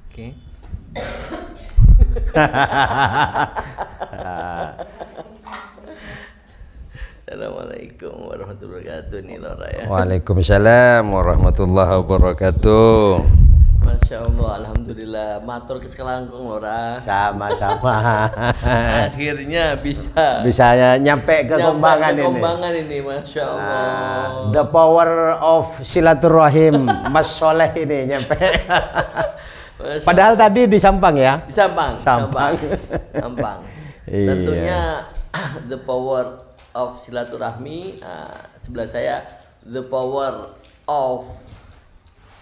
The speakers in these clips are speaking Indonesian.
Oke. Assalamualaikum warahmatullahi wabarakatuh nih Lora ya. Waalaikumsalam warahmatullahi wabarakatuh. Masya Allah, alhamdulillah. Matur keselangkung Lora. Sama-sama. Akhirnya bisa nyampe ke Kombangan ini. Kombangan ini, Masya Allah. The power of silaturahim Mas Soleh ini nyampe. Padahal tadi di Sampang ya? Di Sampang. Sampang. Iya. Tentunya the power of silaturahmi. Sebelah saya the power of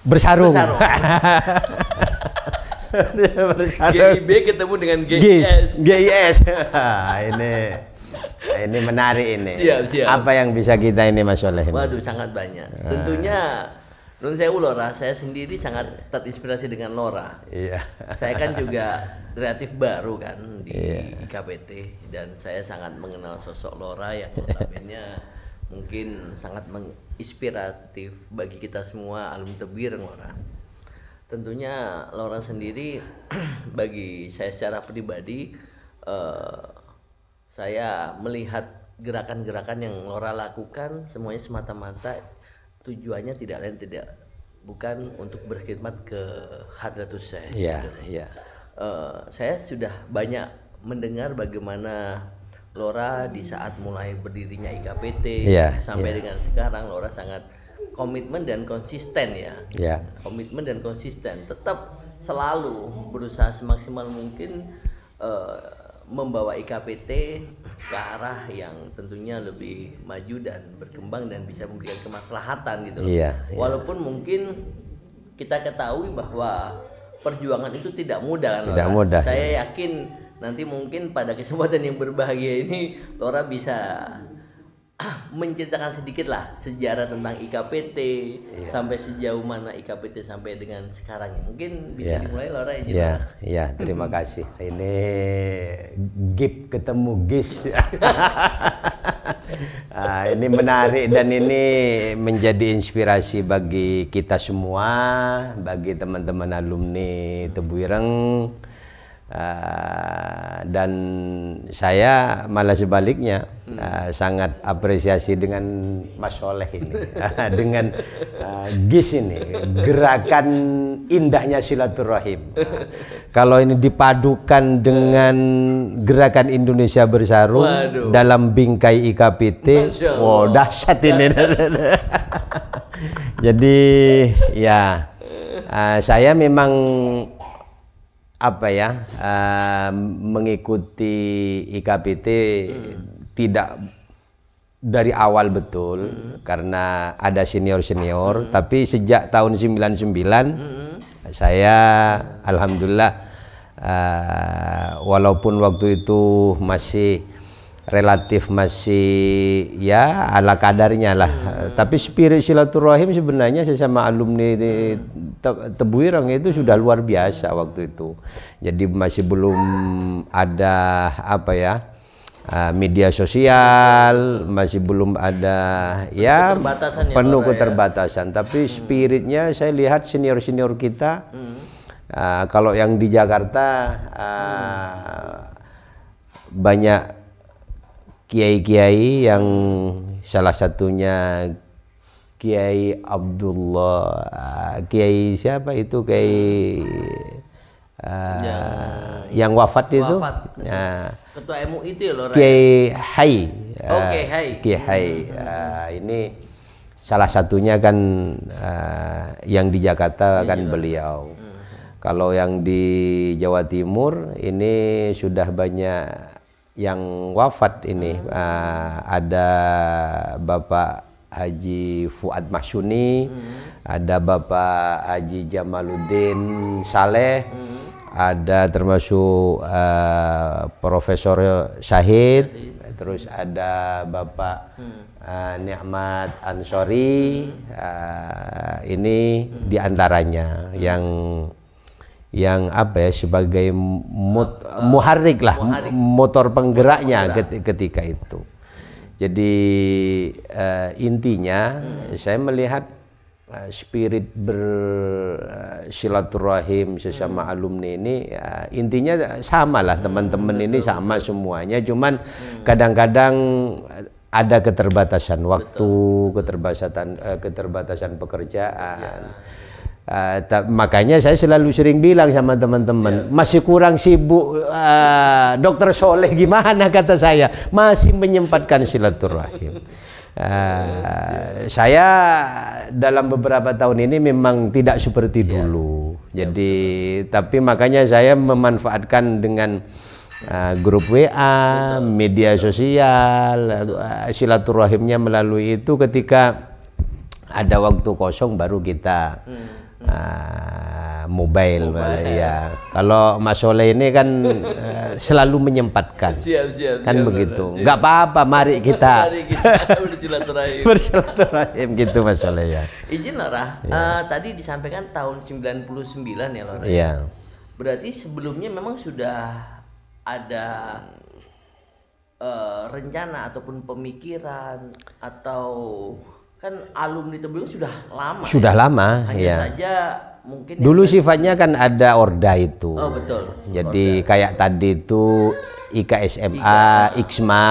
bersarung. GIB ketemu dengan GIS. GIS. Ini menarik ini. Siap. Apa yang bisa kita ini Mas Soleh? Waduh, sangat banyak. Tentunya Nun Sewu Lora, saya sendiri sangat terinspirasi dengan Lora. Iya. Saya kan juga kreatif baru kan di Iya. IKPT dan saya sangat mengenal sosok Lora yang notabene mungkin sangat menginspiratif bagi kita semua alumni Tebireng Lora. Tentunya Lora sendiri bagi saya secara pribadi saya melihat gerakan-gerakan yang Lora lakukan semuanya semata-mata tujuannya bukan untuk berkhidmat ke Hadratus Syekh. Iya, gitu. iya. Saya sudah banyak mendengar bagaimana Lora di saat mulai berdirinya IKPT sampai dengan sekarang Lora sangat komitmen dan konsisten ya. Iya. Komitmen dan konsisten, tetap selalu berusaha semaksimal mungkin membawa IKPT ke arah yang tentunya lebih maju dan berkembang dan bisa memberikan kemaslahatan gitu. Iya. Walaupun mungkin kita ketahui bahwa perjuangan itu tidak mudah kan, Tidak Lora? mudah. Saya yakin nanti mungkin pada kesempatan yang berbahagia ini Lora bisa menceritakan sedikit lah sejarah tentang IKPT sampai sejauh mana IKPT sampai dengan sekarang. Mungkin bisa dimulai Lora ya. Iya, terima kasih. Ini GIP ketemu GIS. Ini menarik dan ini menjadi inspirasi bagi kita semua, bagi teman-teman alumni Tebireng. Dan saya malah sebaliknya sangat apresiasi dengan Mas Soleh ini dengan GIS ini, gerakan indahnya silaturahim. Kalau ini dipadukan dengan gerakan Indonesia Bersarung dalam bingkai IKPT, wow dahsyat ini. Jadi ya saya memang mengikuti IKPT tidak dari awal betul karena ada senior-senior, tapi sejak tahun 99 saya alhamdulillah walaupun waktu itu masih relatif ya ala kadarnya lah, tapi spirit silaturahim sebenarnya sesama alumni Tebireng itu sudah luar biasa waktu itu. Jadi masih belum ada media sosial, masih belum ada penuh keterbatasan. Tapi spiritnya saya lihat senior-senior kita kalau yang di Jakarta banyak kiai-kiai yang salah satunya Kiai Abdullah, Kiai siapa itu, Kiai yang wafat itu, Ketua MUI itu ya Lora. Kiai Hai. Kiai Hai. Ini salah satunya kan yang di Jakarta kan beliau. Kalau yang di Jawa Timur ini sudah banyak yang wafat ini. Ada Bapak Haji Fuad Masyuni, ada Bapak Haji Jamaluddin Saleh, ada termasuk Profesor Syahid, terus ada Bapak Nikmat Ansori. Ini diantaranya yang sebagai muharrik lah, motor penggeraknya ketika itu. Jadi intinya saya melihat spirit bersilaturahim sesama alumni ini ya, intinya sama lah, teman-teman ini sama semuanya, cuman kadang-kadang ada keterbatasan waktu, keterbatasan pekerjaan. Makanya saya selalu sering bilang sama teman-teman, masih kurang sibuk Dokter Soleh gimana, kata saya, masih menyempatkan silaturahim. Saya dalam beberapa tahun ini memang tidak seperti dulu. Jadi tapi makanya saya memanfaatkan dengan grup WA, media sosial, silaturahimnya melalui itu. Ketika ada waktu kosong baru kita mobile ya. Kalau Mas Soleh ini kan selalu menyempatkan, kan begitu. Nggak apa-apa, mari kita bersilaturahim gitu Mas Soleh ya. Izin Lora, tadi disampaikan tahun 99 ya Lora. Iya. Berarti sebelumnya memang sudah ada rencana ataupun pemikiran, atau kan alumni Tebing sudah lama. Sudah lama, hanya ya. saja mungkin dulu sifatnya kan ada orda itu. Oh betul. Jadi kayak tadi itu IKSMA, IKSMA,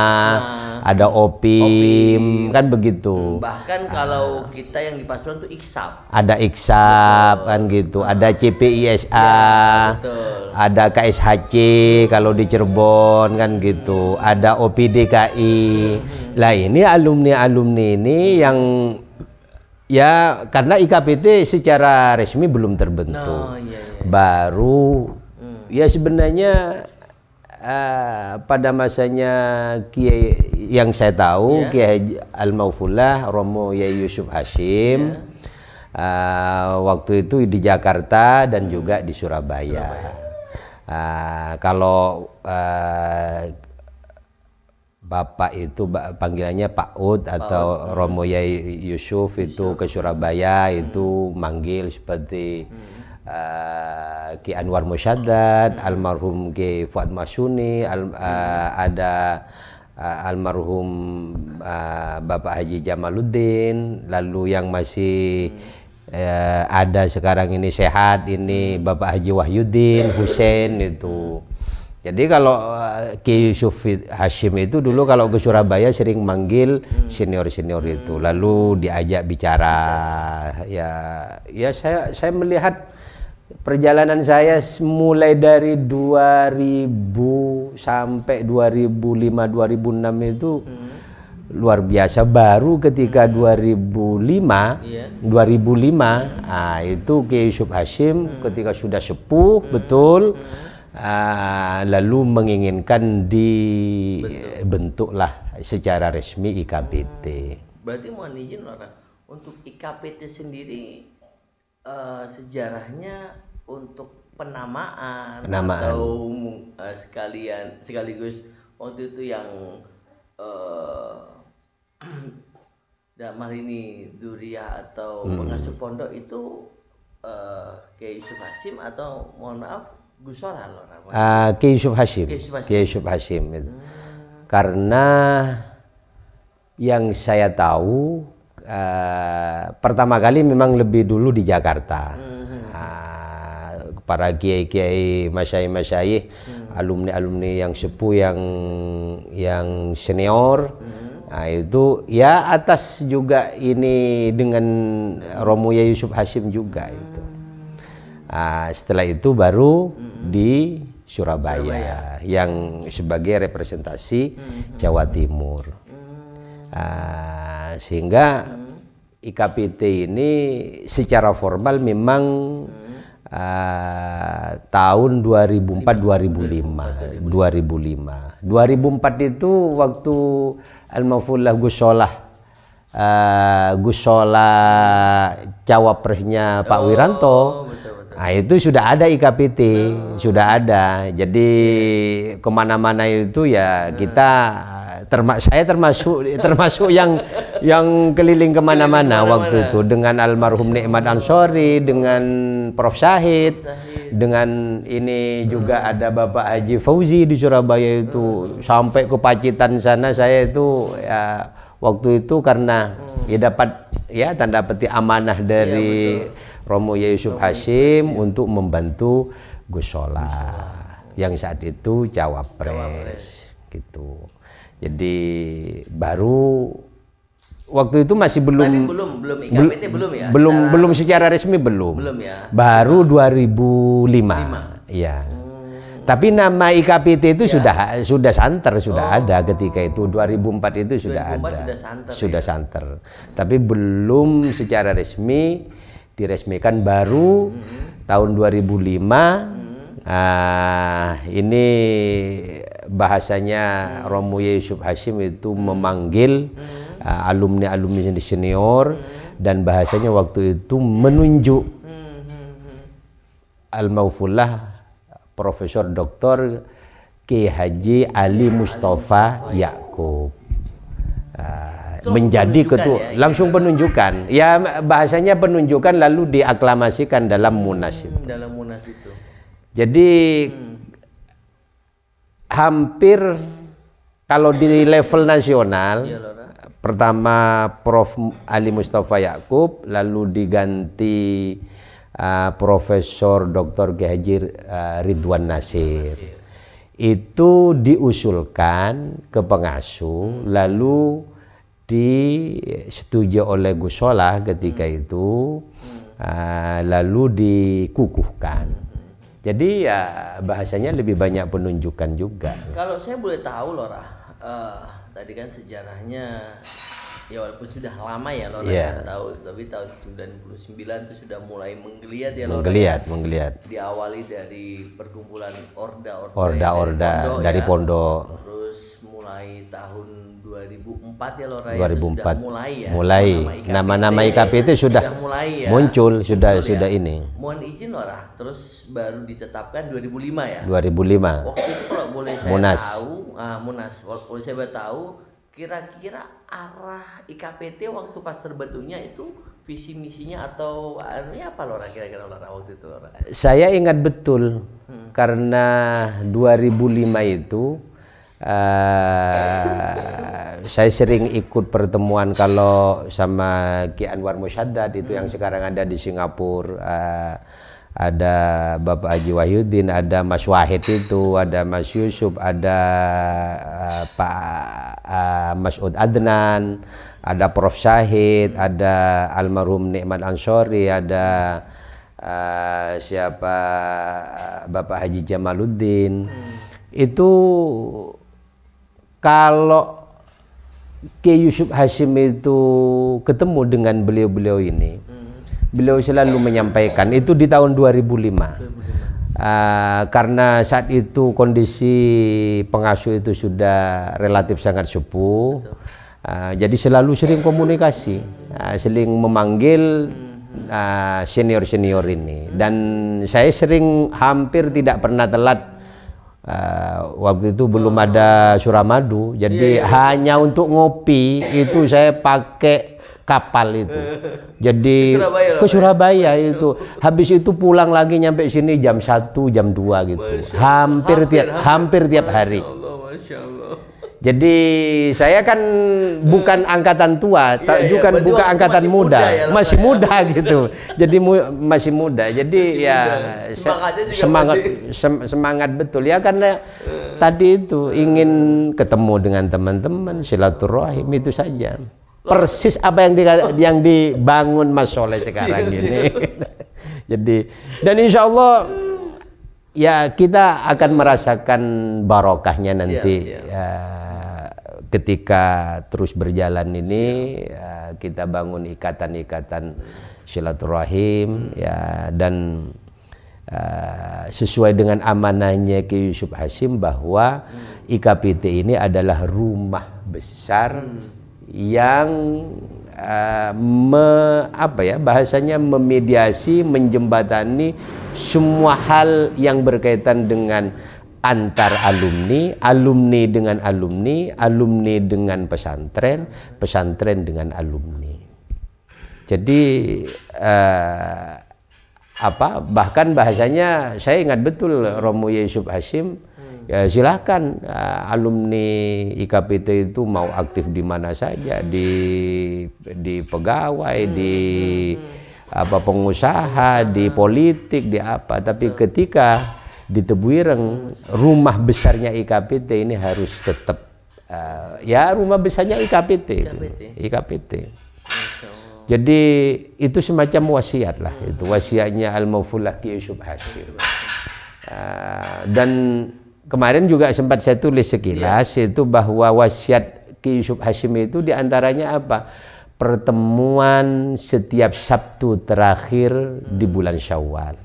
ada OPIM, kan begitu. Bahkan kalau kita yang di Pasuruan itu IKSAP. Ada IKSAP kan gitu, ada CPISA, ada KSHC kalau di Cirebon kan gitu, ada OPDKI. Lah ini alumni-alumni ini yang ya karena IKPT secara resmi belum terbentuk. Baru ya sebenarnya pada masanya Kiai yang saya tahu, Kiai Al-Maufullah Romo Yai Yusuf Hashim, waktu itu di Jakarta dan juga di Surabaya. Kalau Bapak itu panggilannya Pak Ud atau Romo Yai Yusuf itu ke Surabaya itu manggil seperti Ki Anwar Musyaddad, almarhum Ki Fuad Masuni, ada almarhum Bapak Haji Jamaluddin, lalu yang masih ada sekarang ini sehat ini Bapak Haji Wahyuddin Hussein itu. Jadi kalau Ki Yusuf Hashim itu dulu kalau ke Surabaya sering manggil senior-senior itu, lalu diajak bicara. Ya saya melihat perjalanan saya mulai dari 2000 sampai 2005-2006 itu luar biasa. Baru ketika 2005, itu Ki Yusuf Hashim ketika sudah sepuh betul, lalu menginginkan dibentuklah secara resmi IKPT. Berarti mohon izin Lora, untuk IKPT sendiri sejarahnya untuk penamaan. Atau sekaligus waktu itu yang dalam hal ini Duriah atau pengasuh pondok itu Kiai Yusuf Hashim atau mohon maaf Gus Solah Lora? Kiai Yusuf Hashim. Kiai Yusuf Hashim itu. Karena yang saya tahu pertama kali memang lebih dulu di Jakarta. Para kiai-kiai, masyayikh, alumni-alumni yang sepuh, yang senior, itu ya atas juga ini dengan Romo Yai Yusuf Hashim juga itu. Setelah itu baru di Surabaya yang sebagai representasi Jawa Timur. Sehingga IKPT ini secara formal memang tahun 2004-2005. 2004 itu waktu Al-Maufullah Gus Solah cawapresnya Pak Wiranto. Itu sudah ada IKPT, sudah ada. Jadi kemana-mana itu ya kita saya termasuk yang keliling kemana-mana waktu itu dengan almarhum Nikmat Ansori, dengan Prof Syahid, dengan ini juga ada Bapak Haji Fauzi di Surabaya itu, sampai ke Pacitan sana saya itu ya, waktu itu karena ya dapat ya tanda petik amanah dari Romo Yusuf Hashim untuk membantu Gus Solah yang saat itu cawapres gitu. Jadi baru waktu itu masih belum IKPT belum ya? Belum secara resmi belum. Belum ya. Baru 2005. Iya. Tapi nama IKPT itu sudah santer, sudah ada ketika itu 2004 itu sudah 2004 ada. Sudah santer. Tapi belum secara resmi diresmikan baru tahun 2005. Ini bahasanya Romo Yusuf Hashim itu memanggil alumni-alumni senior dan bahasanya waktu itu menunjuk Al-Maufullah Profesor Dr. Ki Haji Ali Mustafa Yakub menjadi ketua langsung penunjukan ya bahasanya penunjukan lalu diaklamasikan dalam Munas itu. Dalam Munas itu. Jadi hampir kalau di level nasional pertama Prof Ali Mustafa Yakub lalu diganti Profesor Dr. Ki Haji Ridwan Nasir. Itu diusulkan ke pengasuh lalu disetujui oleh Gus Solah ketika itu lalu dikukuhkan. Jadi ya bahasanya lebih banyak penunjukan juga. Kalau saya boleh tahu Lora, tadi kan sejarahnya ya walaupun sudah lama ya Lora tahu, tapi tahun 99 itu sudah mulai menggeliat ya Lora. Menggeliat. Diawali dari perkumpulan Orda dari pondok. Terus mulai tahun 2004 ya Lora 2004 ya, sudah mulai nama-nama IKPT sudah mulai ya. Muncul sudah ini. Mohon izin Lora, terus baru ditetapkan 2005 ya. 2005. Waktu itu kalau boleh saya Munas. tahu, Munas. Kalau saya boleh tahu, kira-kira arah IKPT waktu pas terbentuknya itu visi misinya atau apa Lora kira-kira Lora waktu itu Lora? Saya ingat betul karena 2005 itu saya sering ikut pertemuan kalau sama Ki Anwar Musyaddad itu yang sekarang ada di Singapura. Ada Bapak Haji Wahyudin, ada Mas Wahid itu, ada Mas Yusuf, ada Pak Mas'ud Adnan, ada Prof Syahid, ada almarhum Nikmat Ansori, ada siapa Bapak Haji Jamaluddin. Itu kalau Kiai Yusuf Hashim itu ketemu dengan beliau-beliau ini, beliau selalu menyampaikan itu di tahun 2005. Karena saat itu kondisi pengasuh itu sudah relatif sangat sepuh, jadi selalu sering komunikasi, sering memanggil senior-senior ini, dan saya sering hampir tidak pernah telat. Waktu itu belum ada Suramadu, jadi hanya untuk ngopi itu saya pakai kapal itu. Jadi ke Surabaya itu. Habis itu pulang lagi nyampe sini jam 1, jam 2 gitu. Hampir tiap hari. Masya Allah. Jadi saya kan bukan angkatan tua, bukan angkatan muda, masih muda gitu. Jadi masih muda. Jadi semangat betul ya, karena tadi itu ingin ketemu dengan teman-teman, silaturahim, itu saja. Persis apa yang dibangun Mas Soleh sekarang ini. Jadi dan insya Allah ya kita akan merasakan barokahnya nanti. Ketika terus berjalan ini kita bangun ikatan-ikatan silaturahim ya, dan sesuai dengan amanahnya Kiai Yusuf Hashim bahwa IKPT ini adalah rumah besar yang bahasanya memediasi, menjembatani semua hal yang berkaitan dengan antar alumni, alumni dengan alumni, alumni dengan pesantren, pesantren dengan alumni. Jadi bahkan bahasanya saya ingat betul Romo Yusuf Hashim Ya silakan alumni IKPT itu mau aktif di mana saja, di pegawai, di apa pengusaha, di politik, di apa. Tapi ketika di Tebu Ireng, rumah besarnya IKPT ini harus tetap ya rumah besarnya IKPT. IKPT. Jadi itu semacam wasiat lah, itu wasiatnya Al-Maufullah Ki Yusuf Hasyim. Dan kemarin juga sempat saya tulis sekilas itu bahwa wasiat Ki Yusuf Hasyim itu diantaranya apa? Pertemuan setiap Sabtu terakhir di bulan Syawal,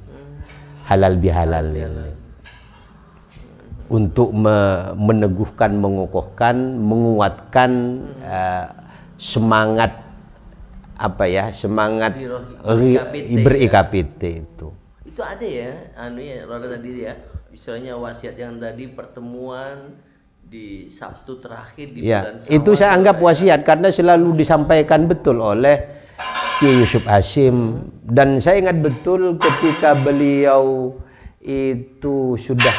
halal bihalal ini, untuk meneguhkan, mengokohkan, menguatkan semangat apa ya, semangat ber-IKPT itu. Itu ada ya, Lora tadi ya, istilahnya wasiat yang tadi pertemuan di Sabtu terakhir di bulan Syawal. Itu saya anggap wasiat karena selalu disampaikan betul oleh Ki Yusuf Hasyim, dan saya ingat betul ketika beliau itu sudah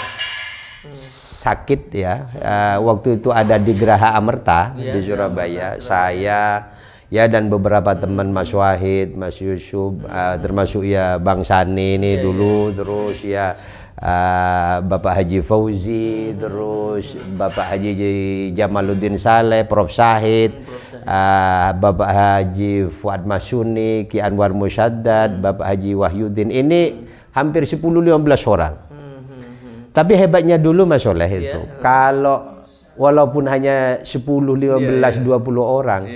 sakit ya, waktu itu ada di Geraha Amerta di Surabaya, saya ya dan beberapa teman Mas Wahid, Mas Yusuf, termasuk ya Bang Sani ini dulu, terus ya Bapak Haji Fauzi, terus Bapak Haji Jamaluddin Saleh, Prof Sahid, Bapak Haji Fuad Masuni, Ki Anwar Musyaddad, Bapak Haji Wahyudin, ini hampir 10-15 orang. Tapi hebatnya dulu Mas Soleh itu, kalau walaupun hanya 10, 15, 20 orang,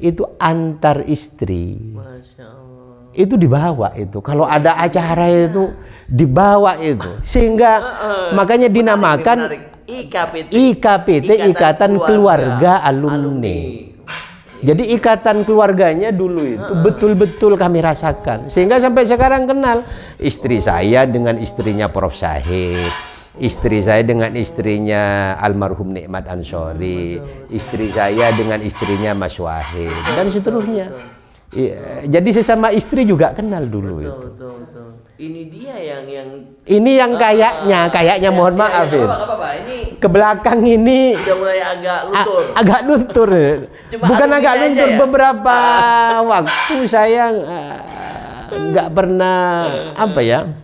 itu antar istri. Masya Allah. Itu dibawa itu. Kalau ada acara itu dibawa itu. Sehingga makanya dinamakan IKPT, Ikatan Keluarga Alumni. Jadi ikatan keluarganya dulu itu betul-betul kami rasakan. Sehingga sampai sekarang kenal istri saya dengan istrinya Prof Sahid, istri saya dengan istrinya almarhum Nikmat Ansori, istri saya dengan istrinya Mas Wahid, dan seterusnya. Jadi sesama istri juga kenal dulu itu. Betul. Ini dia yang kayaknya mohon maaf ini ke belakang ini udah mulai agak luntur. Agak luntur. Bukan agak luntur, beberapa waktu saya nggak pernah apa ya.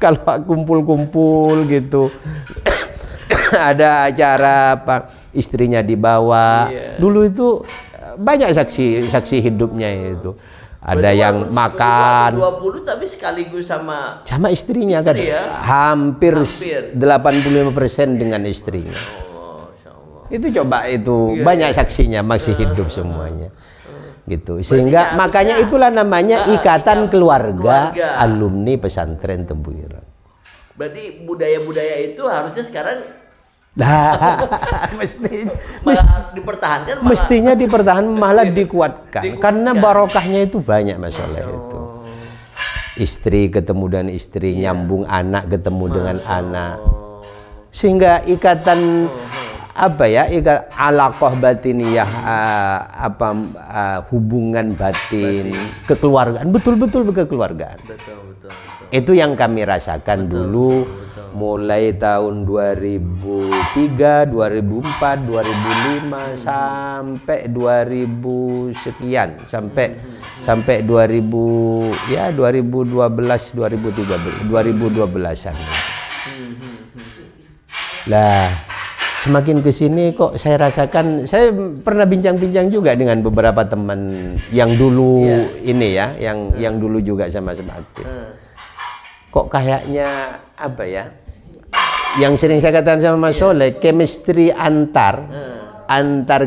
Kalau kumpul-kumpul gitu ada acara apa istrinya dibawa. Dulu itu banyak saksi hidupnya itu. Ada yang makan 20 tapi sekaligus sama istrinya istri, kan. ya? Hampir 85% dengan istrinya. Itu coba itu banyak saksinya masih hidup semuanya. Gitu. Sehingga makanya itulah namanya Ikatan Keluarga Alumni Pesantren Tebu Ireng. Berarti budaya-budaya itu harusnya sekarang dipertahankan, mestinya dipertahankan, malah dikuatkan karena barokahnya itu banyak Mas Soleh itu. Istri ketemu dengan istri, nyambung anak ketemu dengan anak, sehingga ikatan alaqah batiniyah, hubungan batin, kekeluargaan, betul-betul kekeluargaan. Betul. Itu yang kami rasakan dulu. Mulai tahun 2003, 2004, 2005 sampai 2000 sekian, sampai 2000 ya 2012, 2013, 2012-an. Lah semakin ke sini kok saya rasakan, saya pernah bincang-bincang juga dengan beberapa teman yang dulu ini ya, yang dulu juga sama-sama aktif. Kok kayaknya apa ya? Yang sering saya katakan sama Mas Soleh, chemistry antar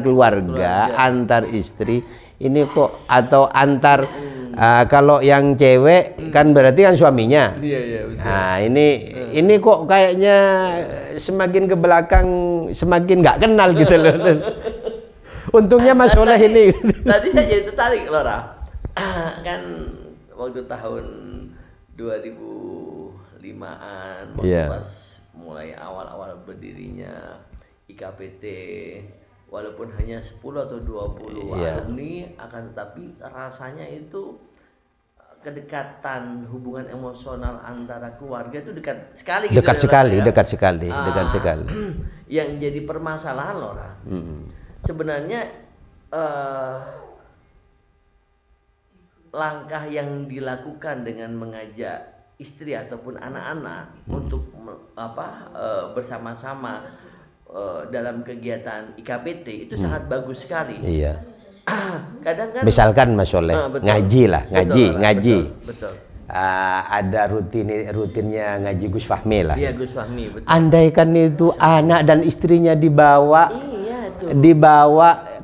keluarga, antar istri ini kok, atau antar kalau yang cewek kan berarti kan suaminya. Betul. Nah, ini kok kayaknya semakin ke belakang semakin nggak kenal gitu loh. Untungnya Mas Soleh ini. Tadi saya jadi tertarik, Lora. Kan waktu tahun 2005-an pas mulai awal-awal berdirinya IKPT, walaupun hanya 10 atau 20 alumni, akan tetapi rasanya itu kedekatan hubungan emosional antara keluarga itu dekat sekali gitu Dekat ya, sekali, Lora, ya. dekat sekali, dekat sekali. Yang jadi permasalahan Lora, sebenarnya langkah yang dilakukan dengan mengajak istri ataupun anak-anak untuk bersama-sama dalam kegiatan IKPT itu sangat bagus sekali. Iya. Kadang kan Misalkan Mas Soleh betul. ngaji lah, ngaji, Betul, ngaji. Betul. Ada rutinnya ngaji Gus Fahmi lah. Iya, Gus Fahmi, betul. Andaikan itu anak dan istrinya dibawa, Iya, itu.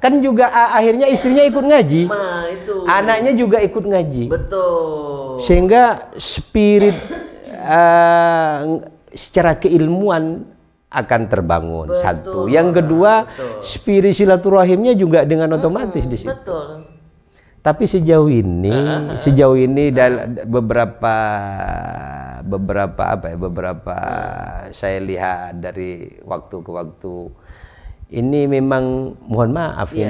kan juga akhirnya istrinya ikut ngaji, Nah, itu. anaknya juga ikut ngaji. Betul. Sehingga spirit secara keilmuan akan terbangun. Betul, Satu, yang kedua, betul. spirit silaturahimnya juga dengan otomatis di situ. Betul. Tapi sejauh ini beberapa saya lihat dari waktu ke waktu ini memang mohon maaf ya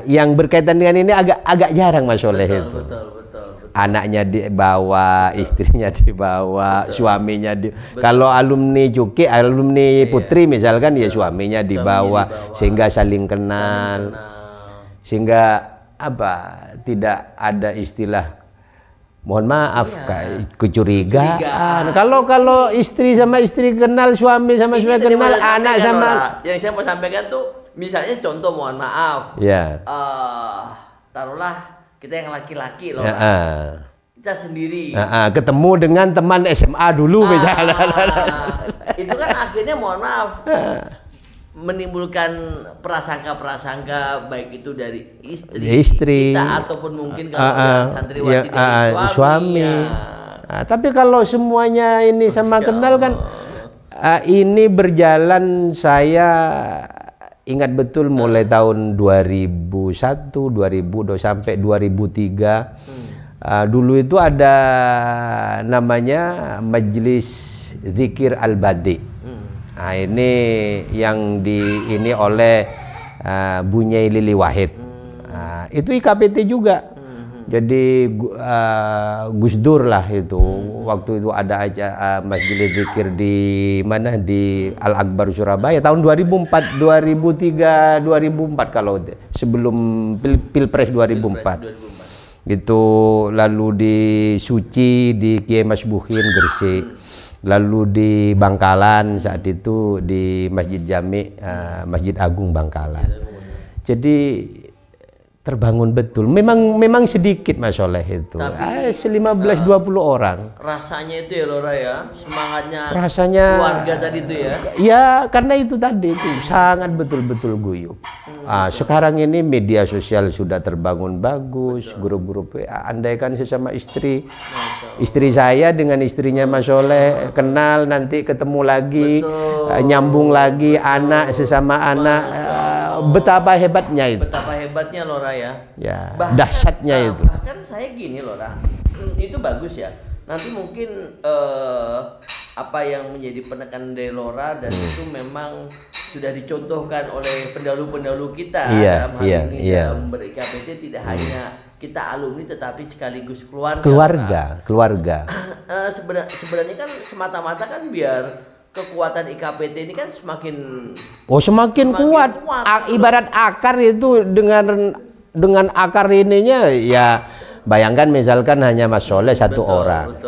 yang berkaitan dengan ini agak jarang Mas Soleh itu. Betul. Anaknya dibawa, istrinya dibawa, suaminya kalau alumni Juki, alumni Putri misalkan ya suaminya dibawa sehingga saling kenal. Sehingga tidak ada istilah mohon maaf kecurigaan. Kalau istri sama istri kenal, suami sama suami kenal, anak sama yang saya mau sampaikan tuh misalnya contoh mohon maaf. Ya. Taruhlah kita yang laki-laki loh. Kita sendiri. Ketemu dengan teman SMA dulu misalnya. Itu kan akhirnya mohon maaf menimbulkan prasangka baik itu dari istri kita ataupun mungkin kalau santriwati dari suami. Tapi kalau semuanya ini sama kenal kan ini berjalan, saya ingat betul mulai tahun 2001, 2002 sampai 2003. Dulu itu ada namanya Majelis Zikir Al-Badi. Nah, ini yang ini oleh Bunyai Lili Wahid. Itu IKPT juga. Jadi Gus Dur lah itu. Waktu itu ada aja Majelis Zikir di mana, di Al Akbar Surabaya tahun 2004, 2003, 2004 kalau sebelum Pilpres 2004. Gitu. Lalu di Suci di Kiai Mas Buhin Gresik. Lalu di Bangkalan saat itu di Masjid Jami, Masjid Agung Bangkalan. Jadi terbangun betul. Memang sedikit Mas Soleh itu. 15-20 orang. Rasanya itu ya Lora ya, semangatnya keluarga tadi itu ya. Ya karena itu tadi itu sangat betul-betul guyup. Sekarang ini media sosial sudah terbangun bagus, grup-grup andaikan sesama istri saya dengan istrinya Mas Soleh kenal, nanti ketemu lagi, nyambung lagi, anak sesama anak, betapa hebatnya itu. Betapa hebatnya Lora ya. Dahsyatnya itu. Bahkan saya gini Lora, itu bagus ya. Nanti mungkin apa yang menjadi penekanan dari Lora dan itu memang sudah dicontohkan oleh pendahulu-pendahulu kita dalam hal ini dalam ber-IKPT, tidak hanya kita alumni tetapi sekaligus keluarga. Sebenarnya kan semata-mata kan biar kekuatan IKPT ini kan semakin kuat. Ibarat akar itu dengan akar ininya ya, bayangkan misalkan hanya Mas Soleh satu orang.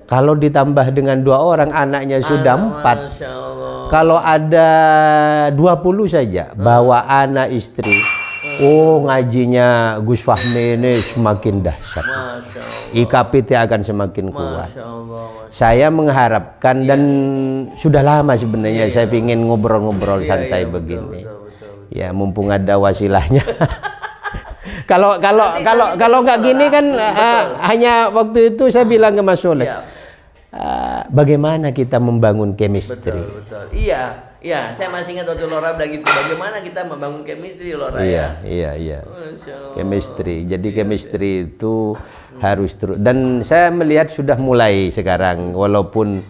Kalau ditambah dengan 2 orang anaknya sudah 4. Kalau ada 20 saja bawa anak istri. Ngajinya Gus Fahmi ini semakin dahsyat. IKPT akan semakin kuat. Saya mengharapkan dan sudah lama sebenarnya saya ingin ngobrol-ngobrol santai begini. Ya mumpung ada wasilahnya. Kalau nggak gini kan hanya waktu itu saya bilang ke Mas Soleh, bagaimana kita membangun chemistry. Betul. Iya, saya masih ingat waktu Lora bilang gitu, bagaimana kita membangun chemistry Lora ya. Iya. Chemistry. Jadi chemistry itu harus terus, dan saya melihat sudah mulai sekarang, walaupun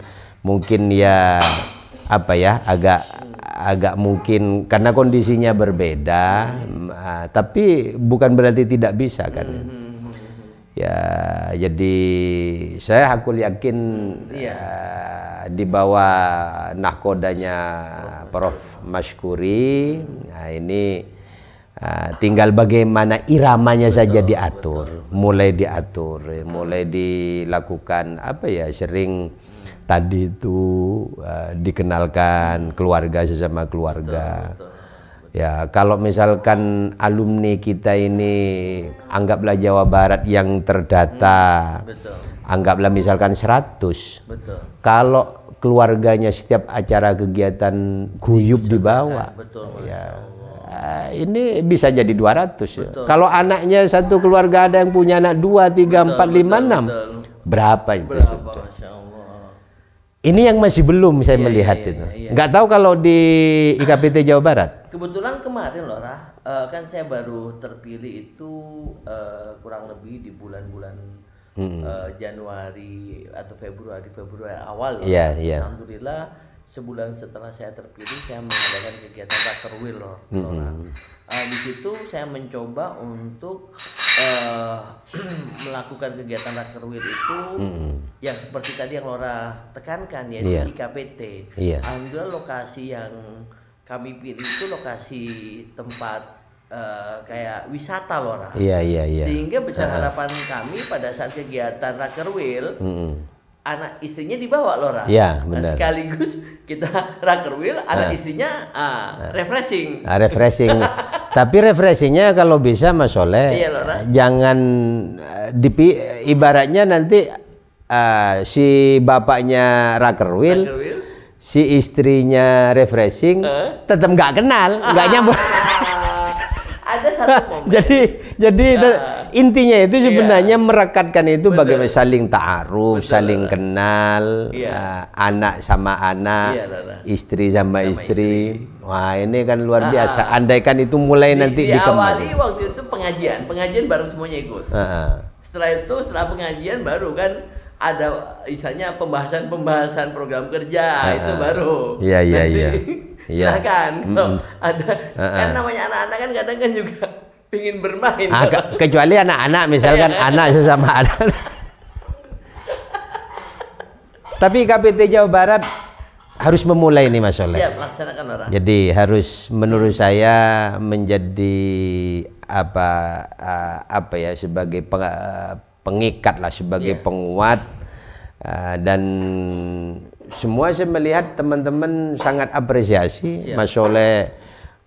mungkin ya agak mungkin karena kondisinya berbeda, tapi bukan berarti tidak bisa kan. Ya, jadi saya hakul yakin di bawah nahkodanya Prof. Mashkuri, nah ini tinggal bagaimana iramanya saja diatur, mulai diatur, mulai dilakukan apa ya, sering tadi itu dikenalkan keluarga sesama keluarga. Ya, kalau misalkan alumni kita ini anggaplah Jawa Barat yang terdata, anggaplah misalkan 100. Kalau keluarganya setiap acara kegiatan guyup dibawa, ya, ini bisa jadi 200. Ya. Kalau anaknya satu keluarga ada yang punya anak 2, 3, 4, 5, 6, berapa itu sudah? Ini yang masih belum saya melihat itu. Nggak tahu kalau di IKPT Jawa Barat. Kebetulan kemarin loh, kan saya baru terpilih itu kurang lebih di bulan-bulan Januari atau Februari awal. Alhamdulillah sebulan setelah saya terpilih saya mengadakan kegiatan Rakerwil loh. Di situ saya mencoba untuk melakukan kegiatan Rakerwil itu yang seperti tadi yang Lora tekankan, yaitu IKPT. Alhamdulillah lokasi yang kami pilih itu lokasi tempat kayak wisata Lora. Sehingga besar harapan kami pada saat kegiatan Rakerwil, anak istrinya dibawa Lora. Sekaligus kita Rakerwil, anak istrinya refreshing. Refreshing. Tapi refreshingnya kalau bisa Mas Soleh, jangan ibaratnya nanti si bapaknya Rakerwil, si istrinya refreshing, tetap nggak kenal, nggak nyambung. Ada satu momen. Jadi intinya itu sebenarnya merekatkan itu bagaimana saling ta'aruf, saling kenal, anak sama anak, istri sama istri. Wah, ini kan luar biasa. Andaikan itu mulai nanti dikemas. Diawali waktu itu pengajian bareng semuanya ikut. Setelah pengajian baru kan ada misalnya pembahasan program kerja, itu baru. Silakan. Ada kan namanya anak-anak kan kadang kan juga pingin bermain. Kecuali anak-anak misalkan anak sesama anak. Tapi IKPT Jawa Barat harus memulai ini Mas Soleh. Siap, laksanakan orang. Jadi harus menurut saya menjadi apa ya, sebagai pengikat lah, sebagai penguat, dan semua saya melihat teman-teman sangat apresiasi. Mas Soleh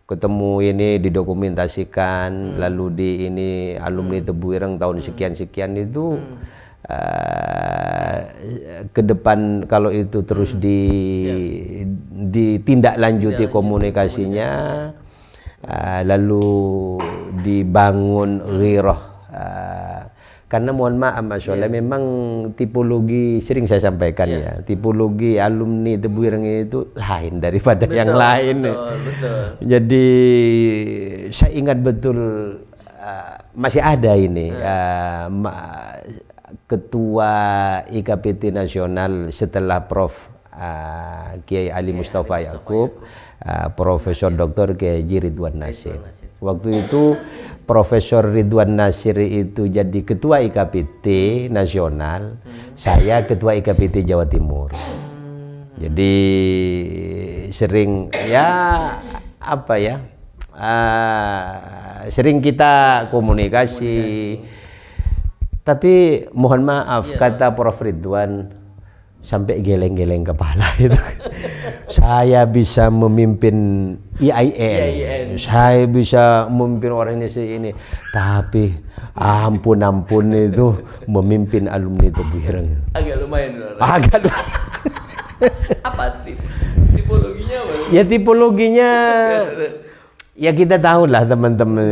ketemu ini didokumentasikan, lalu di ini alumni Tebu Ireng tahun sekian-sekian itu ke depan kalau itu terus ditindaklanjuti komunikasinya, lalu dibangun ghirah. Karena mohon maaf Mas Soleh, memang tipologi sering saya sampaikan ya, tipologi alumni Tebu Ireng itu lain daripada yang lain. Betul. Jadi saya ingat betul masih ada ini ketua IKPT nasional setelah Prof. Kiai Ali Mustafa Yakub, Profesor Dr. Kiai Ridwan Nasir. Waktu itu Profesor Ridwan Nasir itu jadi ketua IKPT nasional, saya ketua IKPT Jawa Timur. Jadi sering sering kita komunikasi. Tapi mohon maaf, kata Prof. Ridwan, sampai geleng-geleng kepala itu. Saya bisa memimpin IAIN, saya bisa memimpin organisasi ini, tapi ampun itu memimpin alumni Tebu Ireng. Agak lumayan. Apa tipologinya? Ya tipologinya, ya kita tahu lah teman-teman.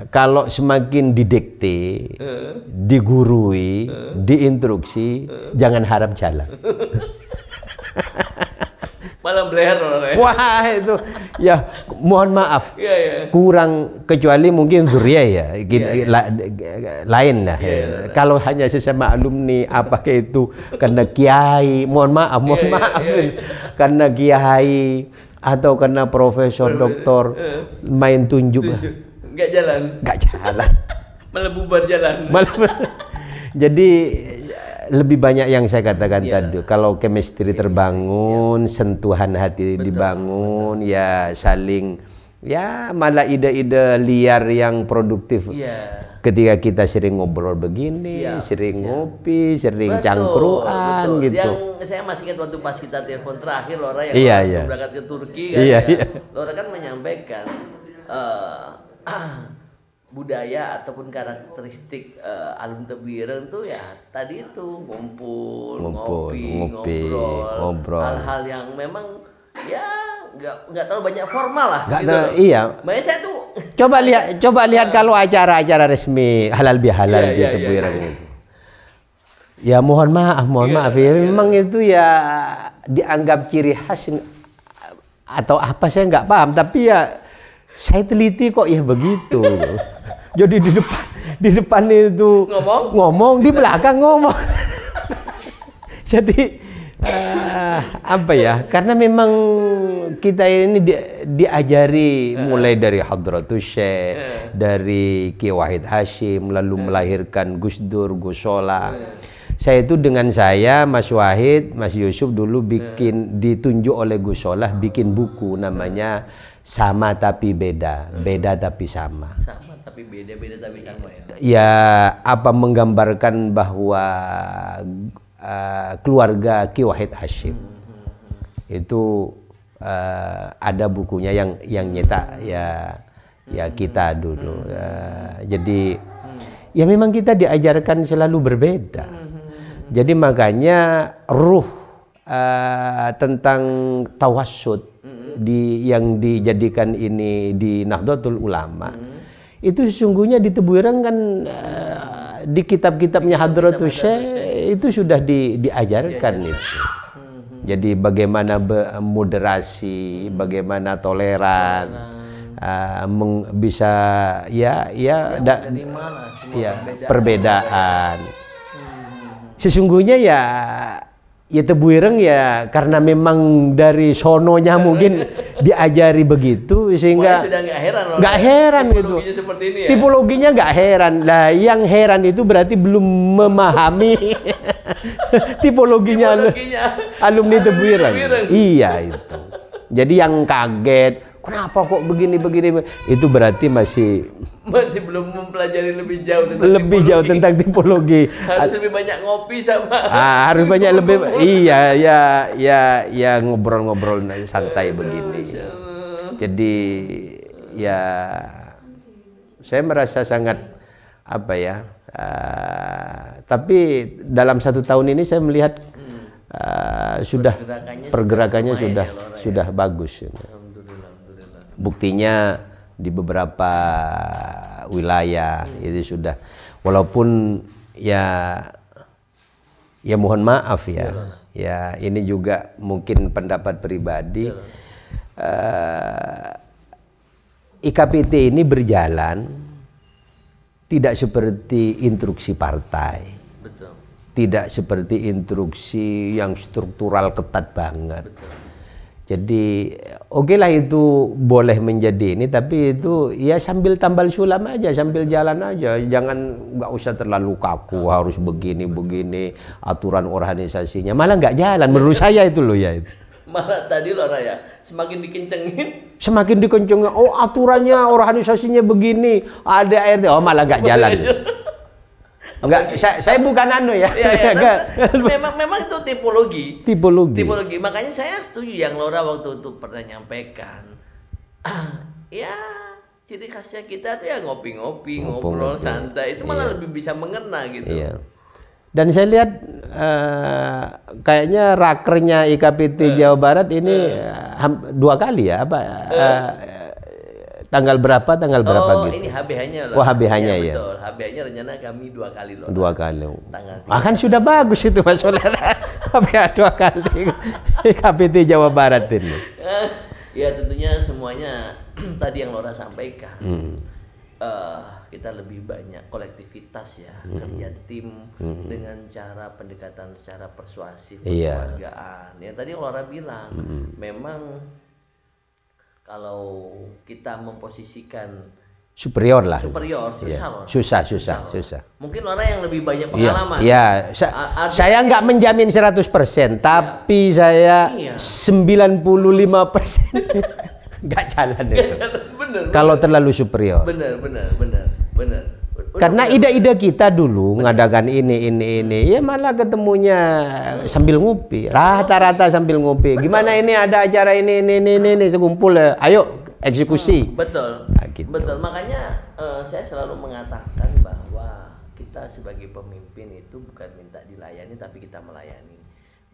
Kalau semakin didikte, digurui, diinstruksi, jangan harap jalan. Malah bleher orang. Wah itu, ya mohon maaf, kurang, kecuali mungkin zuriyah ya, lain lah. Kalau hanya sesama alumni, apakah itu karena kiai, mohon maaf, karena kiai atau karena profesor, doktor, main tunjuk. Nggak jalan. Malah bubar jalan. Jadi lebih banyak yang saya katakan Iya. tadi. Kalau chemistry terbangun, sentuhan hati dibangun, ya saling, ya malah ide-ide liar yang produktif. Iya. Ketika kita sering ngobrol begini, Siap, sering siap. ngopi, sering Betul, cangkruan betul. gitu. Yang saya masih ingat waktu pas kita telepon terakhir Lora yang Iya, Lora iya. berangkat ke Turki kan Iya, ya. iya. Lora kan menyampaikan budaya ataupun karakteristik alum Tebuireng tuh ya tadi itu ngumpul, ngopi, ngobrol. hal-hal yang memang ya nggak terlalu banyak formal lah. Nggak gitu. terlalu- iya. Makanya saya tuh Coba lihat kalau acara-acara resmi halal bihalal Iya, di iya, Tebuireng iya. itu. Ya mohon maaf ya. Memang itu ya dianggap ciri khas atau apa saya nggak paham. Tapi ya saya teliti kok ya begitu. Jadi di depan itu ngomong, di belakang ngomong. Jadi apa ya? Karena memang kita ini diajari mulai dari Hadratus Syekh, dari Ki Wahid Hasyim, lalu melahirkan Gus Dur, Gus Solah. Saya itu dengan saya, Mas Wahid, Mas Yusuf dulu ditunjuk oleh Gus Solah bikin buku namanya Sama Tapi Beda, Beda Tapi Sama. sama tapi beda tapi sama ya. Ya apa menggambarkan bahwa keluarga Ki Wahid Hasyim itu ada bukunya yang nyetak ya kita dulu. Jadi ya memang kita diajarkan selalu berbeda. Jadi makanya ruh tentang tawassut yang dijadikan ini di Nahdlatul Ulama itu sesungguhnya di Tebuireng kan di kitab-kitabnya Hadratus Syekh itu sudah diajarkan itu. Jadi bagaimana moderasi, bagaimana toleran, bisa Dari mana semua perbedaan. Sesungguhnya ya Tebuireng ya karena memang dari sononya mungkin diajari begitu sehingga sudah nggak heran gitu. Tipologinya seperti ini ya. Tipologinya nggak heran. Lah yang heran itu berarti belum memahami tipologinya alumni Tebuireng. Iya itu. Jadi yang kaget, kenapa kok begini itu berarti masih belum mempelajari lebih jauh tentang tipologi. Harus lebih banyak ngopi sama. Harus banyak lebih. Iya, ngobrol-ngobrol santai begini. Jadi ya saya merasa sangat apa ya. Tapi dalam 1 tahun ini saya melihat pergerakannya sudah bagus. Alhamdulillah. Buktinya di beberapa wilayah itu sudah, walaupun ya mohon maaf ya ini juga mungkin pendapat pribadi. IKPT ini berjalan tidak seperti instruksi partai. Betul. Tidak seperti instruksi yang struktural ketat banget. Betul. Jadi oke lah itu boleh menjadi ini, tapi itu ya sambil tambal sulam aja, sambil jalan aja, jangan nggak usah terlalu kaku harus begini aturan organisasinya, malah nggak jalan menurut saya itu loh ya. Malah tadi loh Raya, semakin dikencengin, oh aturannya organisasinya begini, ada ART, oh malah nggak jalan. Enggak, saya bukan ya. Memang itu tipologi. Makanya saya setuju yang Lora waktu itu pernah nyampaikan. Ya, ciri khasnya kita tuh ya ngopi-ngopi, ngobrol santai. Itu malah lebih bisa mengena gitu. Iya. Dan saya lihat kayaknya rakernya IKPT Jawa Barat ini 2 kali ya tanggal berapa gitu. Ini HBH-nya loh. Oh, HBH-nya ya. Betul. HBH-nya rencana kami 2 kali loh. 2 kali. Kan sudah bagus itu Mas Saudara. HBH 2 kali. IKPT Jawa Barat ini. Ya tentunya semuanya tadi yang Lora sampaikan. Kita lebih banyak kolektivitas ya, kerja tim dengan cara pendekatan secara persuasif, kekeluargaan. Yang tadi Lora bilang, memang kalau kita memposisikan superior lah. Superior, susah Ya. loh. Susah. Mungkin orang yang lebih banyak Iya, pengalaman. iya. Saya nggak menjamin 100%, tapi saya 95% nggak jalan itu. Bener. Kalau terlalu superior. Bener. Karena ide-ide kita dulu ngadakan ini, ya malah ketemunya sambil ngopi, rata-rata sambil ngopi. Gimana ini ada acara ini, sekumpul ya, ayo eksekusi. Betul. Nah, gitu. Betul. Makanya saya selalu mengatakan bahwa kita sebagai pemimpin itu bukan minta dilayani, tapi kita melayani.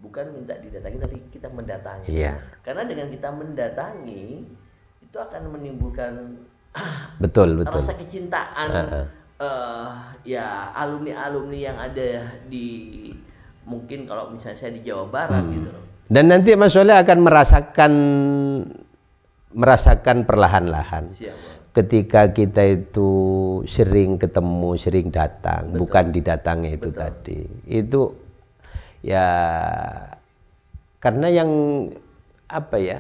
Bukan minta didatangi, tapi kita mendatangi. Iya. Karena dengan kita mendatangi itu akan menimbulkan Betul. rasa kecintaan. Ya alumni yang ada di, mungkin kalau misalnya saya di Jawa Barat gitu loh. Dan nanti Mas Soleh akan merasakan perlahan-lahan. Ketika kita itu sering ketemu, sering datang, bukan didatangi itu tadi. Itu ya karena yang apa ya?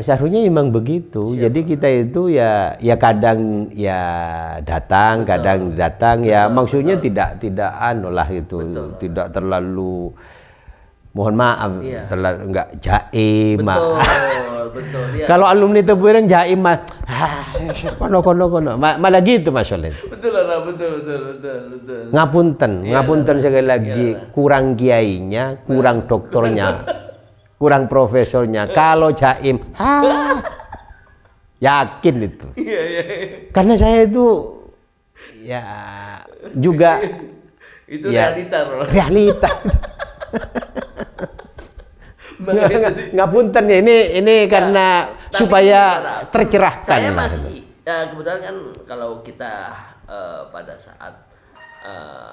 Seharusnya memang begitu. Jadi kita itu ya kadang ya datang, kadang datang ya maksudnya tidak anu lah itu, tidak terlalu, mohon maaf, terlalu enggak jaim. Betul. Kalau alumni Tebuireng jaim mah kono. Malah gitu Mas Soleh. Betul. Ngapunten sekali lagi, kurang kiainya, kurang doktornya. Kurang profesornya. Kalau jaim, yakin itu. Iya. Karena saya itu ya juga itu ya, realita. Ngapunten ya, ini karena supaya tercerahkan. Saya masih kebetulan kan kalau kita pada saat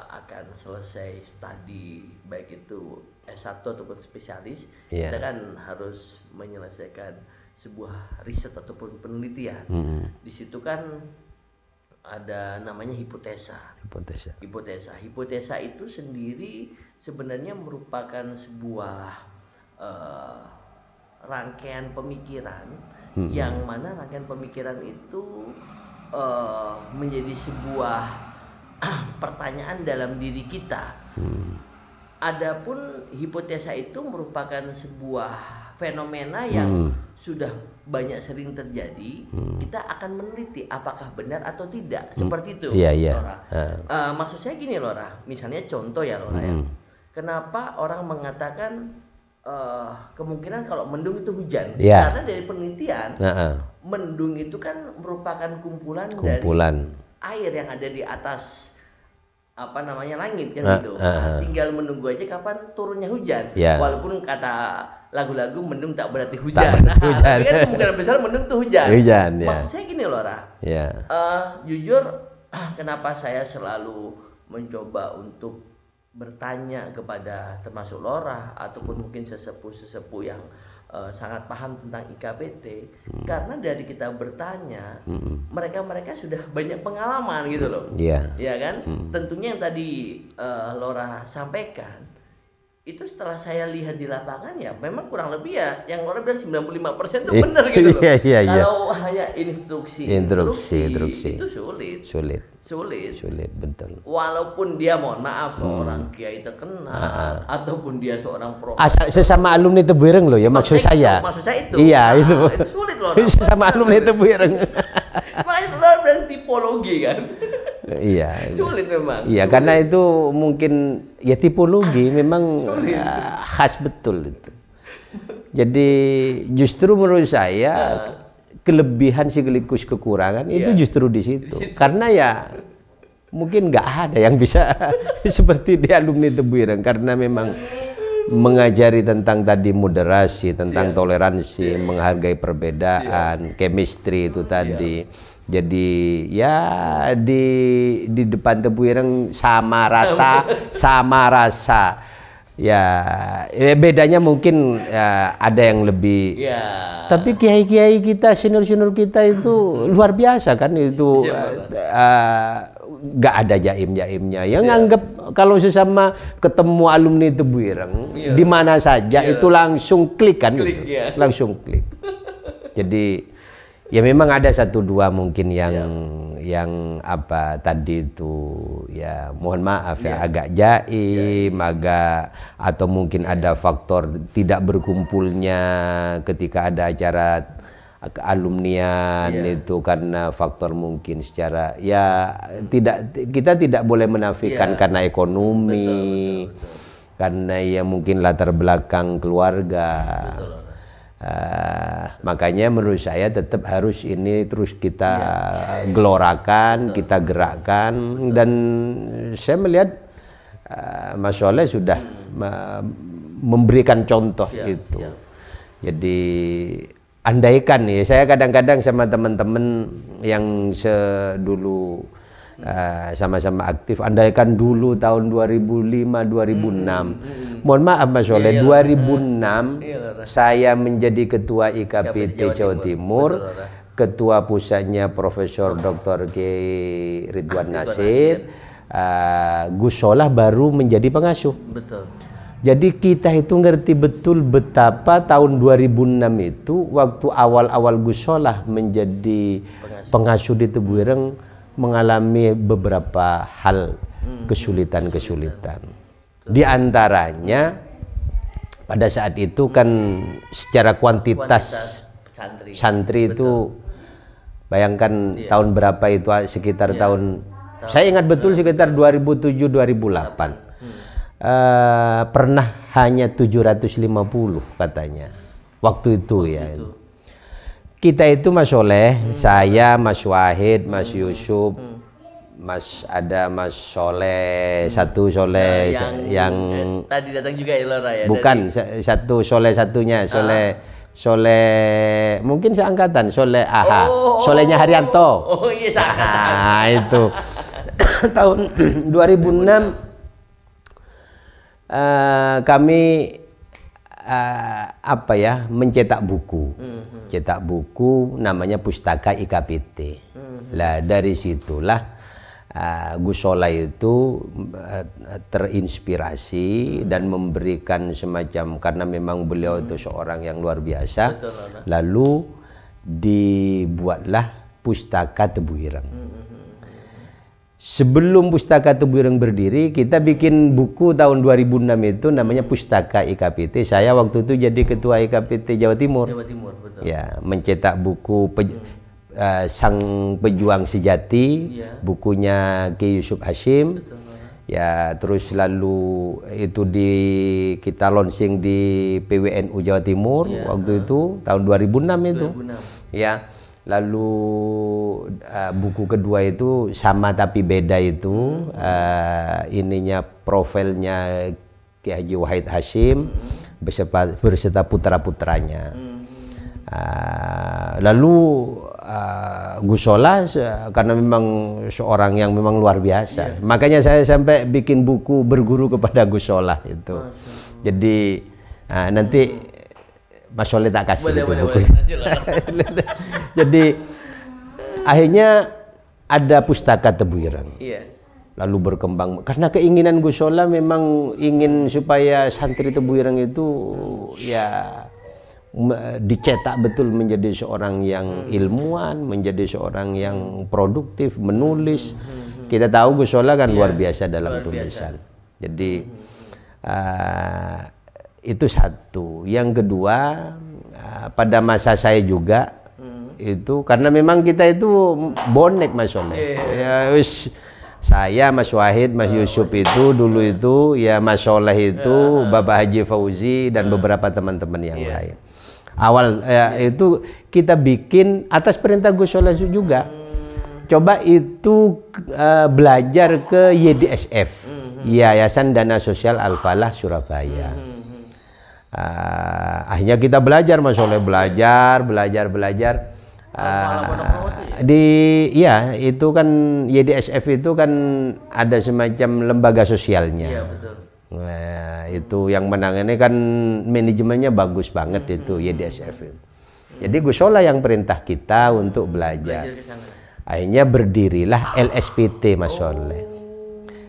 akan selesai studi baik itu S1 ataupun spesialis, kita kan harus menyelesaikan sebuah riset ataupun penelitian. Di situ kan ada namanya hipotesa. Hipotesa itu sendiri sebenarnya merupakan sebuah rangkaian pemikiran yang mana rangkaian pemikiran itu menjadi sebuah pertanyaan dalam diri kita. Adapun hipotesa itu merupakan sebuah fenomena yang sudah banyak sering terjadi. Kita akan meneliti apakah benar atau tidak. Seperti itu, Lora. Maksud saya gini, Lora. Misalnya contoh ya, Lora ya. Kenapa orang mengatakan kemungkinan kalau mendung itu hujan? Karena dari penelitian, mendung itu kan merupakan kumpulan dari air yang ada di atas langit kan gitu. Tinggal menunggu aja kapan turunnya hujan. Walaupun kata lagu-lagu mendung tak berarti hujan. Tapi kan kemungkinan besar mendung tuh hujan. Maksud saya gini Lora. Jujur kenapa saya selalu mencoba untuk bertanya kepada termasuk Lora ataupun mungkin sesepuh-sesepuh yang sangat paham tentang IKBT, karena dari kita bertanya mereka sudah banyak pengalaman gitu loh. Ya kan? Tentunya yang tadi Lora sampaikan itu setelah saya lihat di lapangan ya memang kurang lebih ya yang Lora bilang 95% itu benar gitu loh. Kalau hanya instruksi itu sulit betul. Walaupun dia mohon maaf seorang kiai terkenal ataupun dia seorang profesor. Sesama alumni Tebuireng loh ya maksud saya. Maksud saya itu. Iya, itu. Itu sulit loh. Sesama alumni Tebuireng. Makanya Lora bilang tipologi kan. Iya. Sulit memang. Iya, karena itu mungkin ya tipologi memang khas betul itu. Jadi justru menurut saya kelebihan sekaligus kekurangan itu justru di situ. Karena ya mungkin nggak ada yang bisa seperti di alumni Tebuireng karena memang mengajari tentang tadi moderasi, tentang toleransi, menghargai perbedaan, chemistry itu tadi. Jadi ya di depan Tebuireng sama rata, sama rasa. Ya bedanya mungkin ada yang lebih. Tapi kiai-kiai kita, senior-senior kita itu luar biasa kan itu. Nggak ada jaim-jaimnya. Yang nganggap kalau sesama ketemu alumni Tebuireng di mana saja itu langsung klik kan, langsung klik. Jadi Ya memang ada satu dua mungkin yang apa tadi itu ya mohon maaf ya agak jaim, agak atau mungkin ada faktor tidak berkumpulnya ketika ada acara kealumnian itu karena faktor mungkin secara kita tidak boleh menafikan karena ekonomi, karena ya mungkin latar belakang keluarga. Makanya menurut saya tetap harus ini terus kita gelorakan, kita gerakkan, dan saya melihat Mas Soleh sudah memberikan contoh itu. Jadi andaikan nih, saya kadang-kadang sama teman-teman yang dulu sama-sama aktif, andaikan dulu tahun 2005-2006, mohon maaf Mas Soleh, 2006 saya menjadi ketua IKPT Jawa Timur, ketua pusatnya Profesor Dr. K. Ridwan Nasir, Gus Solah baru menjadi pengasuh. Betul. Jadi kita itu ngerti betul betapa tahun 2006 itu waktu awal-awal Gus Solah menjadi pengasuh di Tebuireng mengalami beberapa hal kesulitan-kesulitan. Di antaranya pada saat itu kan secara kuantitas santri itu bayangkan tahun berapa itu, sekitar tahun saya ingat betul sekitar 2007-2008. Pernah hanya 750 katanya waktu itu ya. Kita itu Mas Soleh, saya, Mas Wahid, Mas Yusuf, Mas Soleh, satu Soleh yang tadi datang juga ya Lora ya. Bukan satu Soleh satunya, Soleh mungkin seangkatan, Soleh Aha, Solehnya Haryanto. Oh iya seangkatan. Nah itu tahun 2006 kami mencetak buku, cetak buku namanya Pustaka IKPT. Lah dari situlah Gus Solah itu terinspirasi dan memberikan semacam, karena memang beliau itu seorang yang luar biasa. Lalu dibuatlah Pustaka Tebuireng. Sebelum Pustaka Tebuireng berdiri, kita bikin buku tahun 2006 itu namanya Pustaka IKPT. Saya waktu itu jadi ketua IKPT Jawa Timur. Betul. Ya, mencetak buku Sang Pejuang Sejati, bukunya Ki Yusuf Hashim. Ya, terus lalu itu kita launching di PWNU Jawa Timur waktu itu tahun 2006 itu. Ya. Lalu buku kedua itu Sama Tapi Beda itu, ininya profilnya Ki Haji Wahid Hashim beserta putra-putranya. Lalu Gus Solah karena memang seorang yang memang luar biasa, makanya saya sampai bikin buku berguru kepada Gus Solah itu. Jadi nanti Mas Soleh tak kasih buku. Jadi akhirnya ada Pustaka Tebuireng. Lalu berkembang karena keinginan Gus Solah memang ingin supaya santri Tebuireng itu ya dicetak betul menjadi seorang yang ilmuwan, menjadi seorang yang produktif, menulis. Kita tahu Gus Solah kan luar biasa dalam tulisan. Jadi itu satu. Yang kedua, pada masa saya juga itu karena memang kita itu bonek Mas Soleh. Ya wis, saya, Mas Wahid, Mas Yusuf itu dulu itu ya, Mas Soleh itu Bapak Haji Fauzi dan beberapa teman-teman yang lain. Awal itu kita bikin atas perintah Gus Soleh juga. Coba itu belajar ke YDSF, Yayasan Dana Sosial Al-Falah Surabaya. Akhirnya kita belajar, Mas Soleh belajar. Itu kan YDSF itu kan ada semacam lembaga sosialnya. Iya, betul. Nah, itu yang menangani kan manajemennya bagus banget itu YDSF itu. Jadi Gus Solah yang perintah kita untuk belajar. Akhirnya berdirilah LSPT, Mas Soleh.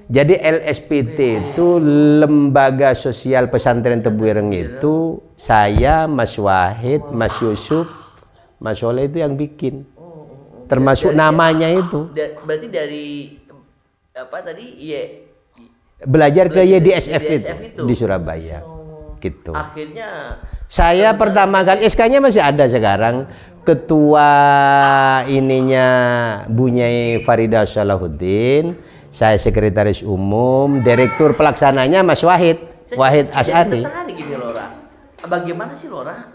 Jadi LSPT itu Lembaga Sosial Pesantren Tebuireng itu saya, Mas Wahid, Mas Yusuf, Mas Soleh itu yang bikin. Termasuk namanya itu. Berarti dari apa tadi? Belajar ke YDSF itu di Surabaya. Gitu. Akhirnya saya pertama kali SK-nya masih ada sekarang. Ketua ininya Bunyai Farida Salahuddin, saya sekretaris umum, direktur pelaksananya Mas Wahid Asyari. Gini Lora, bagaimana sih Lora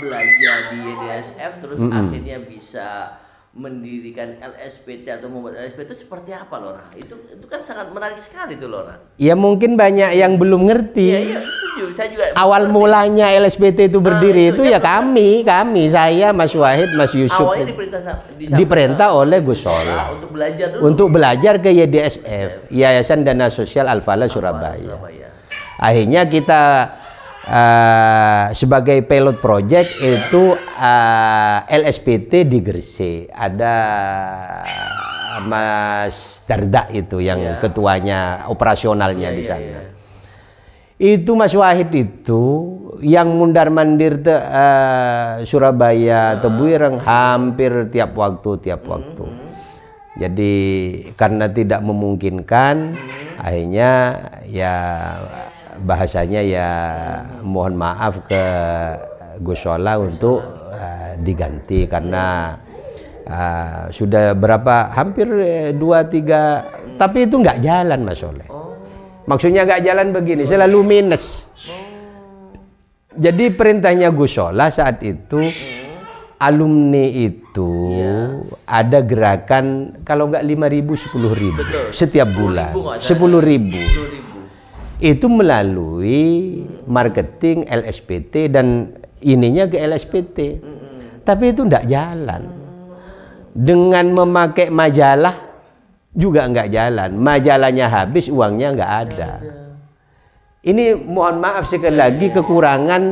belajar di YDSF terus akhirnya bisa mendirikan LSPT atau membuat LSPT itu seperti apa Lora? Itu kan sangat menarik sekali tuh Lora. Ya mungkin banyak yang belum ngerti. Iya, setuju. Saya juga awal mulanya LSPT itu berdiri itu ya kami, saya, Mas Wahid, Mas Yusuf. Awalnya diperintah oleh Gus Soleh untuk belajar dulu. Untuk belajar ke YDSF, Yayasan Dana Sosial Al-Falah Surabaya. Akhirnya kita sebagai pilot project itu LSPT di Gresik. Ada Mas Darda itu yang ketuanya operasionalnya di sana. Itu Mas Wahid itu yang mundar-mandir Surabaya, Tebuireng hampir tiap waktu. Jadi karena tidak memungkinkan, akhirnya ya bahasanya ya mohon maaf ke Gus Soleh untuk diganti karena sudah berapa hampir 2-3 tapi itu nggak jalan Mas Soleh. Maksudnya nggak jalan begini, selalu minus. Jadi perintahnya Gus Soleh saat itu alumni itu ada gerakan kalau nggak 5.000 10.000 setiap bulan 10.000. Itu melalui marketing LSPT dan ininya ke LSPT. Tapi itu enggak jalan. Dengan memakai majalah juga enggak jalan. Majalahnya habis, uangnya enggak ada. Ini mohon maaf sekali lagi kekurangan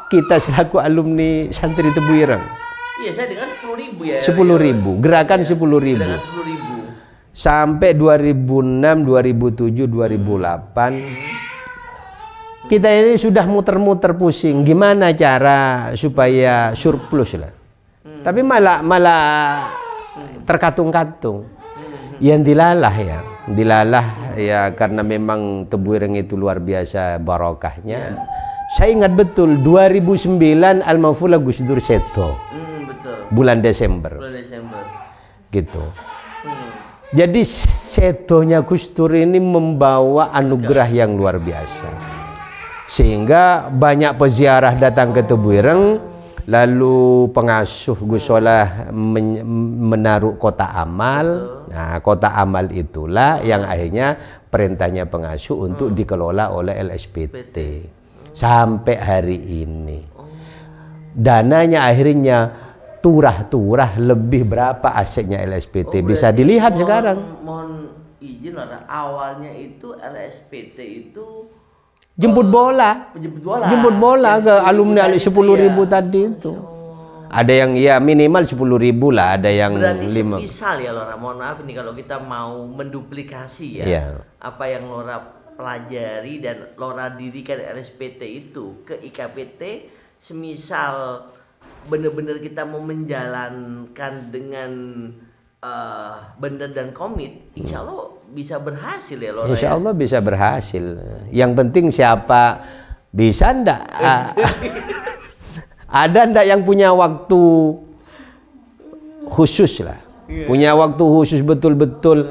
kita selaku alumni santri Tebuireng. Iya, saya dengar 10.000 ya. 10.000, gerakan 10.000. Sampai 2006, 2007, 2008 kita ini sudah muter-muter pusing gimana cara supaya surplus lah. Tapi malah terkatung-katung. Yang dilalah ya karena memang Tebuireng itu luar biasa barokahnya. Saya ingat betul 2009 Al-Mafula Gus Dur Seto. Bulan Desember. Gitu. Jadi setonya Gus Dur ini membawa anugerah yang luar biasa. Sehingga banyak peziarah datang ke Tebuireng, lalu pengasuh Gus Soleh menaruh kota amal. Nah, kota amal itulah yang akhirnya perintahnya pengasuh untuk dikelola oleh LSPT. Sampai hari ini. Dananya akhirnya turah-turah lebih berapa asetnya LSPT bisa dilihat sekarang. Mohon izin awalnya itu LSPT itu jemput bola ke alumni 10.000 tadi itu. Ada yang ya minimal 10.000 lah, ada yang berarti 5. Misal ya Lora, mohon maaf ini kalau kita mau menduplikasi ya, apa yang Lora pelajari dan Lora dirikan LSPT itu ke IKPT, semisal benar-benar kita mau menjalankan dengan benar dan komit, insya Allah bisa berhasil ya Lora. Insya Allah bisa berhasil. Yang penting siapa bisa ndak? Ada ndak yang punya waktu khusus lah, punya waktu khusus betul-betul.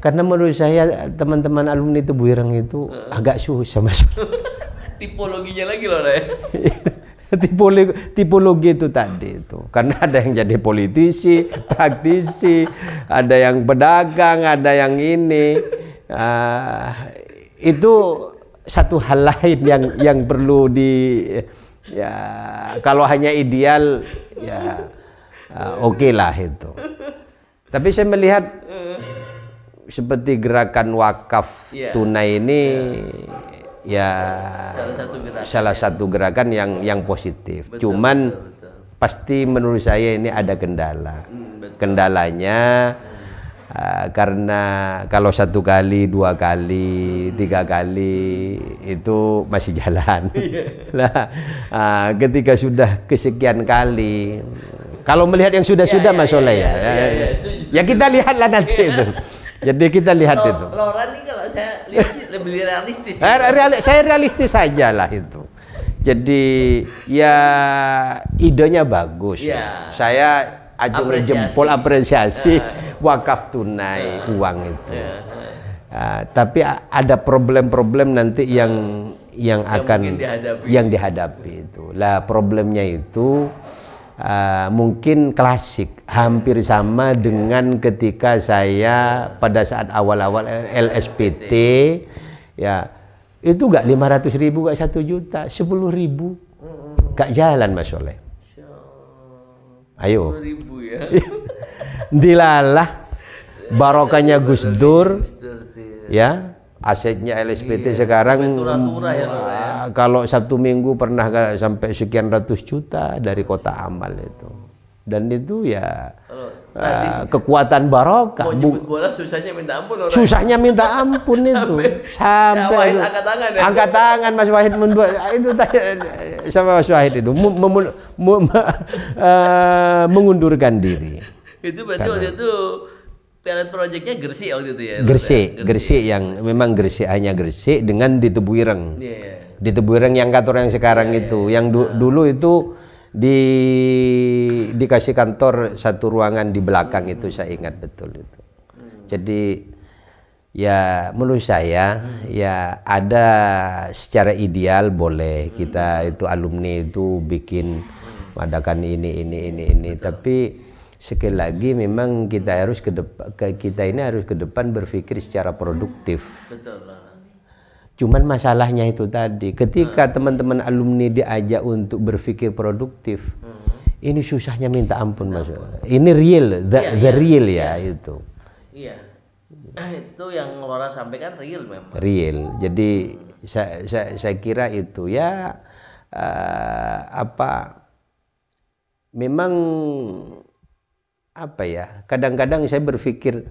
Karena menurut saya teman-teman alumni Tebuireng itu agak susah Mas. Tipologinya lagi Lora ya. Tipologi itu tadi itu karena ada yang jadi politisi, praktisi, ada yang pedagang, ada yang ini itu satu hal lain yang perlu ya kalau hanya ideal ya oke lah itu. Tapi saya melihat seperti gerakan wakaf tunai ini ya salah satu gerakan yang positif. Cuman pasti menurut saya ini ada kendala. Kendalanya Karena kalau 1 kali, 2 kali, 3 kali itu masih jalan. Nah, ketika sudah kesekian kali, kalau melihat yang sudah-sudah Mas Soleh ya, ya kita lihatlah nanti itu. Jadi kita lihat itu. Lora nih kalau saya lihat lebih realistis. Saya realistis saja lah itu. Jadi ya idenya bagus. Ya. Saya acungan jempol apresiasi wakaf tunai uang itu. Tapi ada problem-problem nanti yang akan dihadapi itu. Lah problemnya itu mungkin klasik, hampir sama dengan ketika saya pada saat awal-awal LSPT ya, itu gak 500.000, gak 1 juta, 10.000 gak jalan Mas Soleh. Ayo 10.000 ya. Dilalah barokahnya Gus Dur ya, asetnya LSPT sekarang kalau Sabtu Minggu pernah sampai sekian ratus juta dari kota amal itu. Dan itu ya kekuatan barokah. Mau jemput bola susahnya minta ampun orang. Susahnya minta ampun itu. Sampai angkat tangan ya. Angkat tangan Mas Wahid membuat itu sama Mas Wahid itu mengundurkan diri. Itu berarti waktu itu pilot projectnya Gresik waktu itu ya? Gresik yang memang Gresik, hanya Gresik dengan di Tebuireng. Di Tebuireng yang kantor yang sekarang itu. Yang dulu itu dikasih kantor 1 ruangan di belakang itu, saya ingat betul itu. Jadi ya menurut saya ya ada secara ideal boleh kita itu alumni itu bikin mengadakan ini. Tapi sekali lagi memang kita harus ini harus ke depan berpikir secara produktif. Betul. Cuman masalahnya itu tadi, ketika teman-teman alumni diajak untuk berpikir produktif, ini susahnya minta ampun Mas. Ini real, the real ya itu. Iya. Itu yang Lora sampaikan real memang. Real. Jadi saya kira itu ya memang kadang-kadang saya berpikir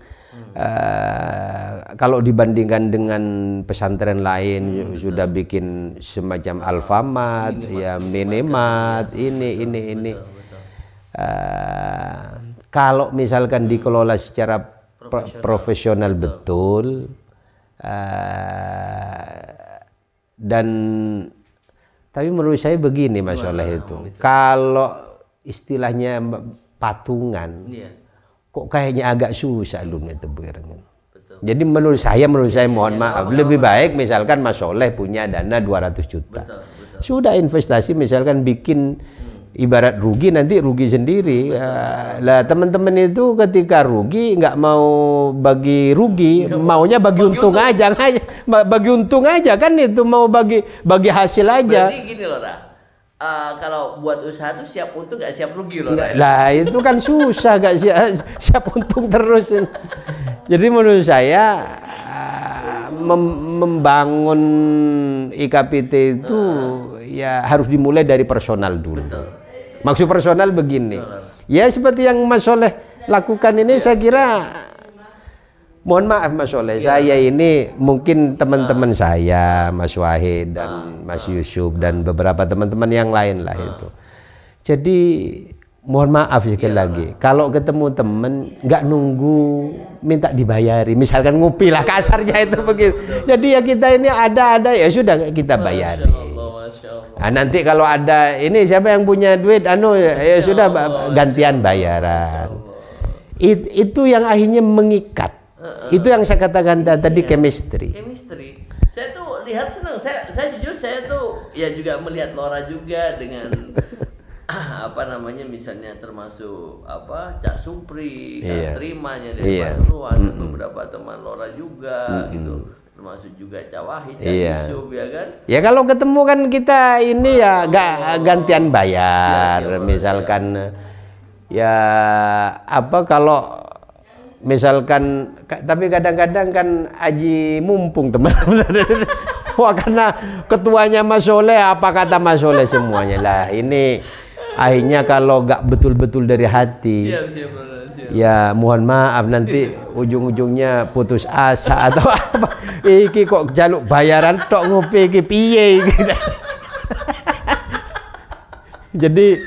kalau dibandingkan dengan pesantren lain sudah bikin semacam Alfamart, ya Minimat, ini. Betul. Kalau misalkan dikelola secara profesional betul, dan tapi menurut saya begini Mas Soleh itu, kalau istilahnya patungan, kok kayaknya agak susah alumni Tebuireng. Jadi menurut saya mohon maaf, lebih baik misalkan Mas Soleh punya dana 200 juta. Sudah investasi misalkan bikin ibarat rugi, nanti rugi sendiri. Lah teman-teman itu ketika rugi nggak mau bagi rugi, maunya bagi untung aja. Bagi untung aja kan, itu mau bagi hasil aja. Berarti gini loh, kalau buat usaha tuh siap untung gak siap rugi loh. Lah itu kan susah, gak siap untung terus. Jadi menurut saya membangun IKPT itu ya harus dimulai dari personal dulu. Betul. Maksud personal begini. Ya seperti yang Mas Soleh lakukan ini, saya kira, mohon maaf Mas Soleh, saya ini mungkin teman-teman saya, Mas Wahid dan Mas Yusuf dan beberapa teman-teman yang lain lah itu. Jadi mohon maaf sekali lagi, kalau ketemu temen nggak nunggu minta dibayari, misalkan ngopi lah kasarnya itu begitu. Jadi ya kita ini ada ya sudah kita bayari. Nah, nanti kalau ada ini siapa yang punya duit, ya sudah gantian bayaran. Itu yang akhirnya mengikat. Itu yang saya katakan tadi, chemistry. Saya tuh lihat senang. Saya jujur saya tuh ya juga melihat Lora juga dengan misalnya termasuk Cak Supri, Kak Terimanya dari Pasuruan, dan beberapa teman Lora juga gitu. Termasuk juga Cak Wahid, Cak Yusuf, ya kan? Ya kalau ketemu kan kita ini ya gantian bayar, misalkan ya kalau misalkan, tapi kadang-kadang kan aji mumpung teman-teman. Wah, karena ketuanya Mas Soleh, apa kata Mas Soleh semuanya lah. Ini akhirnya kalau nggak betul-betul dari hati, Ya mohon maaf nanti ujung-ujungnya putus asa atau apa. Iki kok jaluk bayaran tok ngopi iki piye iki. Jadi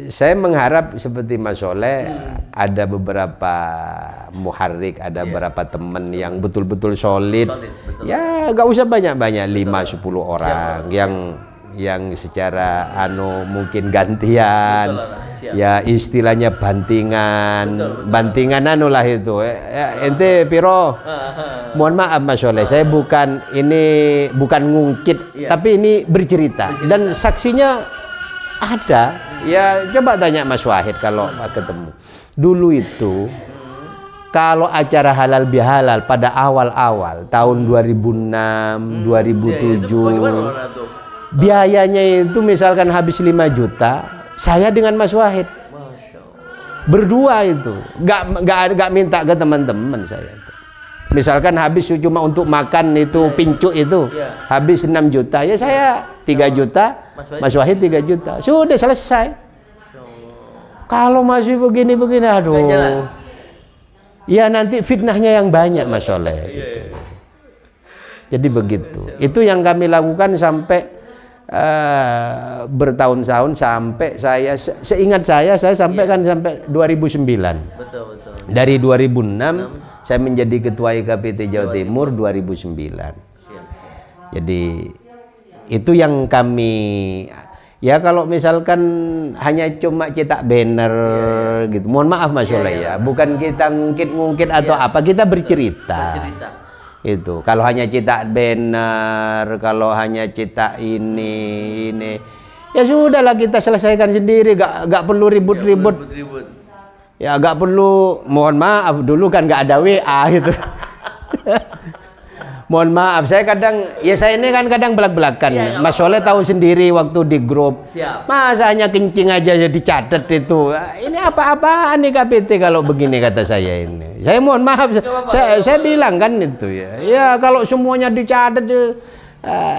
saya mengharap seperti Mas Soleh ada beberapa muharrik, ada beberapa teman yang betul-betul solid. Betul. Ya nggak usah banyak-banyak, 5-10 orang yang secara mungkin gantian. Ya istilahnya bantingan, bantingan lah itu. Ente piro? Mohon maaf Mas Soleh, saya bukan ngungkit, tapi ini bercerita dan saksinya ada. Ya coba tanya Mas Wahid kalau ketemu. Dulu itu kalau acara halal bihalal pada awal-awal tahun 2006, 2007, biayanya itu misalkan habis 5 juta, saya dengan Mas Wahid berdua itu, nggak minta ke teman-teman saya. Misalkan habis cuma untuk makan itu pincuk itu habis 6 juta, ya saya 3 juta, Mas Wahid 3 juta, sudah selesai. Kalau masih begini-begini, aduh, ya nanti fitnahnya yang banyak Mas Soleh. Gitu. Jadi begitu. Itu yang kami lakukan sampai bertahun-tahun, sampai saya seingat saya sampaikan sampai 2009. Betul. Dari 2006 saya menjadi ketua IKPT Jawa Timur 2009. Jadi itu yang kami, ya kalau misalkan hanya cuma cetak banner gitu, mohon maaf Mas Soleh ya, bukan kita ngungkit atau apa, kita bercerita. Itu kalau hanya cetak banner, kalau hanya cetak ini, ya sudahlah kita selesaikan sendiri, gak perlu ribut-ribut. Ya gak perlu, mohon maaf dulu kan gak ada WA gitu. Mohon maaf, saya ini kan kadang belak-belakan. Mas Soleh tahu sendiri waktu di grup. Masa hanya kencing aja ya dicatat itu. Ini apa-apaan nih KPT kalau begini kata saya ini. Saya mohon maaf, saya bilang kan itu ya. Ya kalau semuanya dicatat,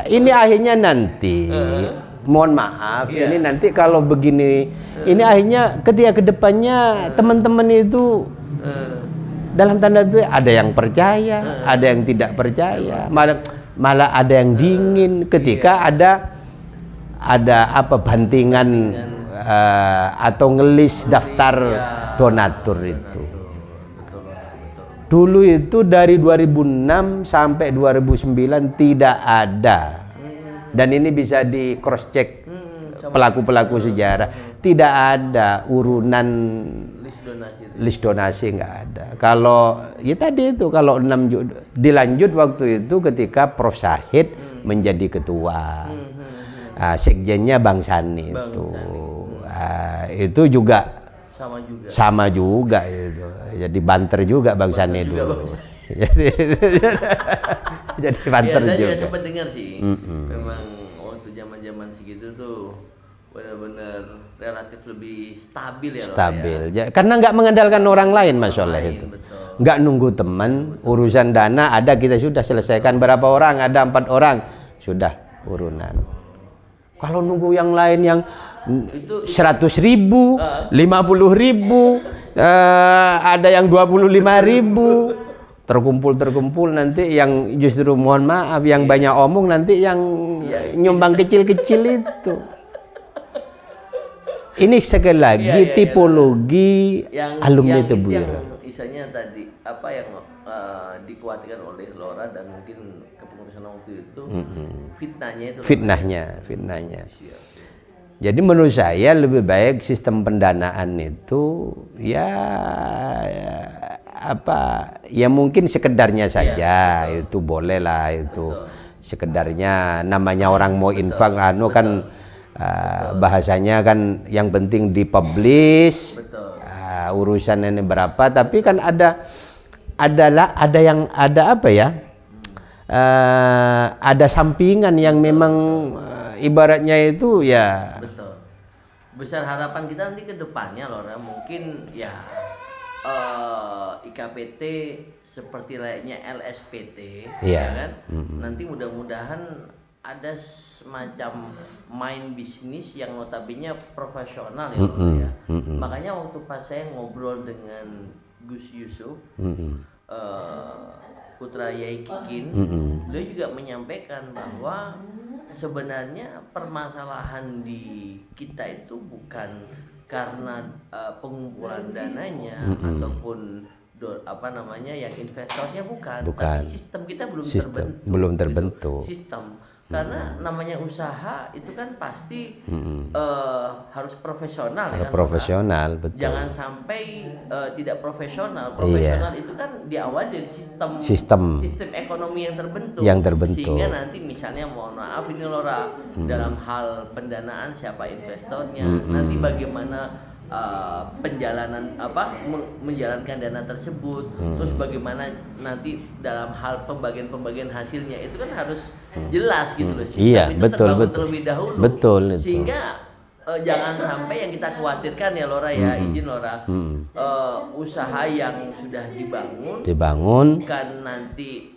ini akhirnya nanti. Mohon maaf, ini nanti kalau begini, ini akhirnya ketika kedepannya teman-teman itu dalam tanda itu ada yang percaya, ada yang tidak percaya, malah ada yang dingin ketika ada apa bantingan atau ngelis daftar donatur itu. Dulu itu dari 2006 sampai 2009 tidak ada. Dan ini bisa di cross check pelaku-pelaku sejarah, tidak ada urunan list donasi, nggak ada. Kalau ya tadi itu kalau 6 juta dilanjut waktu itu ketika Prof Syahid menjadi ketua, sekjennya Bang Sani itu juga sama juga itu. Jadi banter juga Bang Sani dulu. Jadi banter juga. Saya sempat dengar sih, memang waktu zaman segitu tuh benar-benar relatif lebih stabil ya. Stabil, ya. Karena nggak mengandalkan orang lain Mas Soleh itu. Nggak nunggu teman, urusan dana ada kita sudah selesaikan. Berapa orang? Ada 4 orang, sudah urunan. Kalau nunggu yang lain yang 100.000, 50.000, ada yang 25.000. Terkumpul nanti yang justru mohon maaf yang banyak omong nanti yang nyumbang kecil-kecil itu. Ini sekali lagi tipologi yang alumni Tebuireng. Yang isanya tadi apa yang dikhawatirkan oleh Lora dan mungkin kepengurusan waktu itu fitnahnya. Jadi menurut saya lebih baik sistem pendanaan itu ya mungkin sekedarnya saja, itu boleh lah itu. Sekedarnya namanya orang mau infak kan bahasanya kan yang penting dipublish, urusan ini berapa, tapi kan ada sampingan yang memang ibaratnya itu ya. Betul. Besar harapan kita nanti ke depannya Lora, mungkin ya IKPT seperti layaknya LSPT, ya kan? Nanti mudah-mudahan ada semacam main bisnis yang notabene profesional ya, Lora, ya. Makanya waktu pas saya ngobrol dengan Gus Yusuf, putra Yai Kikin, beliau juga menyampaikan bahwa sebenarnya permasalahan di kita itu bukan karena pengumpulan dananya ataupun yang investornya bukan, tapi sistem kita belum terbentuk. Sistem karena namanya usaha itu kan pasti harus profesional, ya kan? Profesional, betul. Jangan sampai tidak profesional. Profesional itu kan diawali dari sistem ekonomi yang terbentuk. Sehingga nanti misalnya mohon maaf ini Lora, dalam hal pendanaan siapa investornya, nanti bagaimana menjalankan dana tersebut, terus bagaimana nanti dalam hal pembagian hasilnya itu kan harus jelas gitu loh. Sistem itu terbangun terlebih dahulu. Betul. Sehingga jangan sampai yang kita khawatirkan ya Lora ya, izin Lora, usaha yang sudah dibangun kan nanti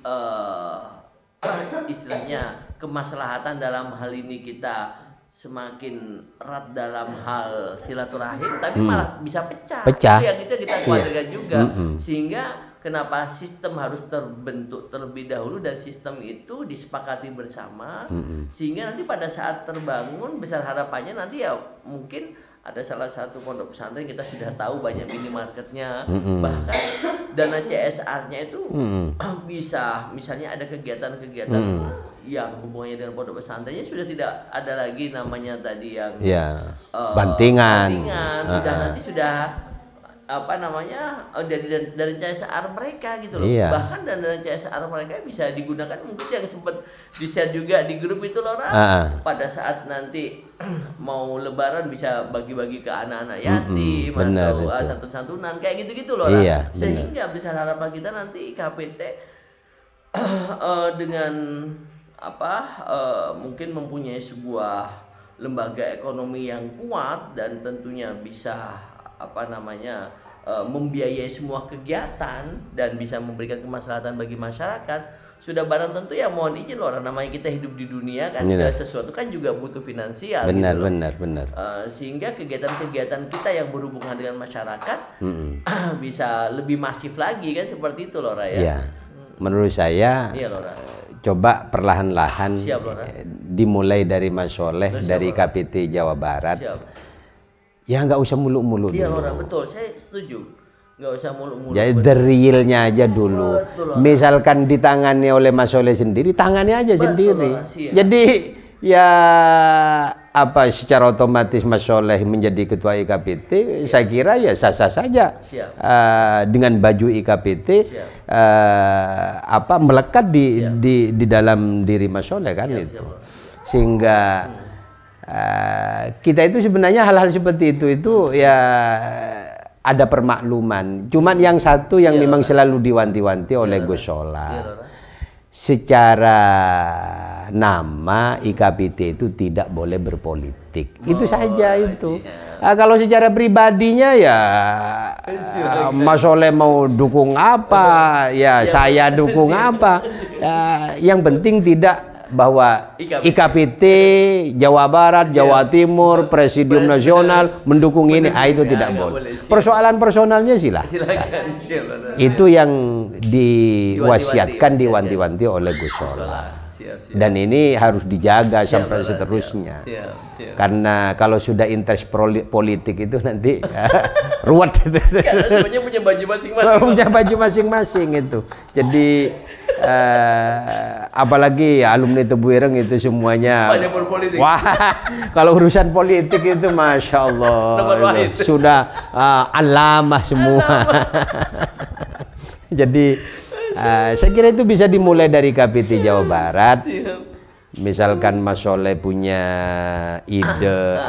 istilahnya kemaslahatan dalam hal ini kita semakin erat dalam hal silaturahim, tapi malah bisa pecah. Itu yang kita khawatirkan juga. Sehingga kenapa sistem harus terbentuk terlebih dahulu dan sistem itu disepakati bersama, sehingga nanti pada saat terbangun besar harapannya nanti ya mungkin ada salah satu pondok pesantren kita sudah tahu banyak minimarketnya, bahkan dana CSR-nya itu bisa misalnya ada kegiatan-kegiatan yang hubungannya dengan pondok pesantrennya sudah tidak ada lagi namanya tadi yang bantingan. Nanti sudah dari CSR mereka gitu loh. Bahkan dari CSR mereka bisa digunakan mungkin yang sempat di-share juga di grup itu Lora, pada saat nanti mau lebaran bisa bagi-bagi ke anak-anak yatim atau santun-santunan kayak gitu-gitu Lora. Sehingga bisa harapan kita nanti IKPT dengan mungkin mempunyai sebuah lembaga ekonomi yang kuat dan tentunya bisa membiayai semua kegiatan dan bisa memberikan kemaslahatan bagi masyarakat. Sudah barang tentu ya mohon izin Lora, namanya kita hidup di dunia kan, segala sesuatu kan juga butuh finansial. Benar. Sehingga kegiatan-kegiatan kita yang berhubungan dengan masyarakat bisa lebih masif lagi kan, seperti itu Lora ya. Menurut saya Lora, coba perlahan-lahan dimulai dari Mas Soleh, dari KPT Jawa Barat. Ya nggak usah muluk-muluk. Iya Lora, betul, saya setuju. Nggak usah muluk-muluk. Jadi realnya aja dulu. Misalkan ditangani oleh Mas Soleh sendiri, tangani aja sendiri. Jadi ya secara otomatis Mas Soleh menjadi ketua IKPT, saya kira ya sah-sah saja. Dengan baju IKPT melekat di dalam diri Mas Soleh kan itu. Sehingga kita itu sebenarnya hal-hal seperti itu ya ada permakluman. Cuman yang satu yang memang selalu diwanti-wanti oleh Gus Solah, secara nama IKPT itu tidak boleh berpolitik. Itu saja itu. Kalau secara pribadinya ya Mas Soleh mau dukung apa, ya saya dukung apa. Yang penting tidak bahwa IKPT Jawa Barat, Jawa Timur, Presidium Nasional mendukung ini, itu tidak boleh. Persoalan personalnya silakan. Itu yang diwasiatkan, diwanti-wanti oleh Gus Solah. Dan ini harus dijaga sampai seterusnya. Karena kalau sudah interest politik itu nanti ruwet. Karena punya baju masing-masing. Punya baju masing-masing itu. Jadi apalagi alumni Tebu Ireng itu semuanya wah, kalau urusan politik itu Masya Allah itu sudah alamah semua. Jadi saya kira itu bisa dimulai dari KPT Jawa Barat. Misalkan Mas Soleh punya ide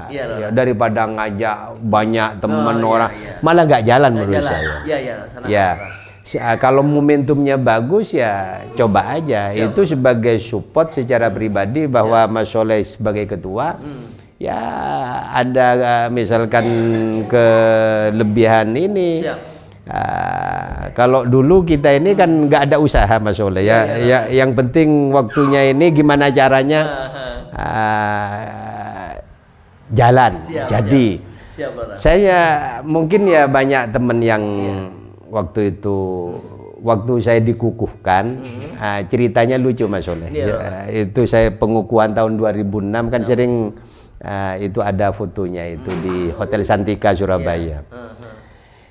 ya, daripada ngajak banyak teman orang malah nggak jalan menurut saya. Kalau momentumnya bagus ya coba aja. Itu sebagai support secara pribadi bahwa Mas Soleh sebagai ketua ya ada misalkan kelebihan ini Kalau dulu kita ini kan nggak ada usaha Mas Oleh ya, yang penting waktunya ini gimana caranya jalan. Jadi saya mungkin ya banyak teman yang waktu itu waktu saya dikukuhkan, ceritanya lucu Mas Oleh. Itu saya pengukuhan tahun 2006 kan sering itu ada fotonya itu di Hotel Santika Surabaya.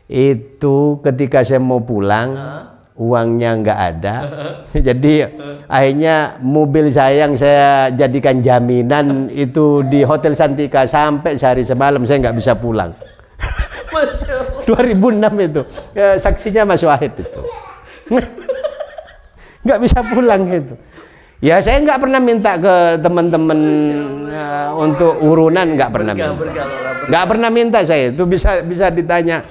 Itu ketika saya mau pulang, uangnya nggak ada. Jadi akhirnya mobil saya yang saya jadikan jaminan itu di Hotel Santika sampai sehari semalam saya nggak bisa pulang. 2006 itu saksinya Mas Wahid itu. Nggak bisa pulang gitu. Ya saya nggak pernah minta ke teman-teman untuk urunan, nggak pernah minta. Nggak pernah minta saya itu, bisa ditanya.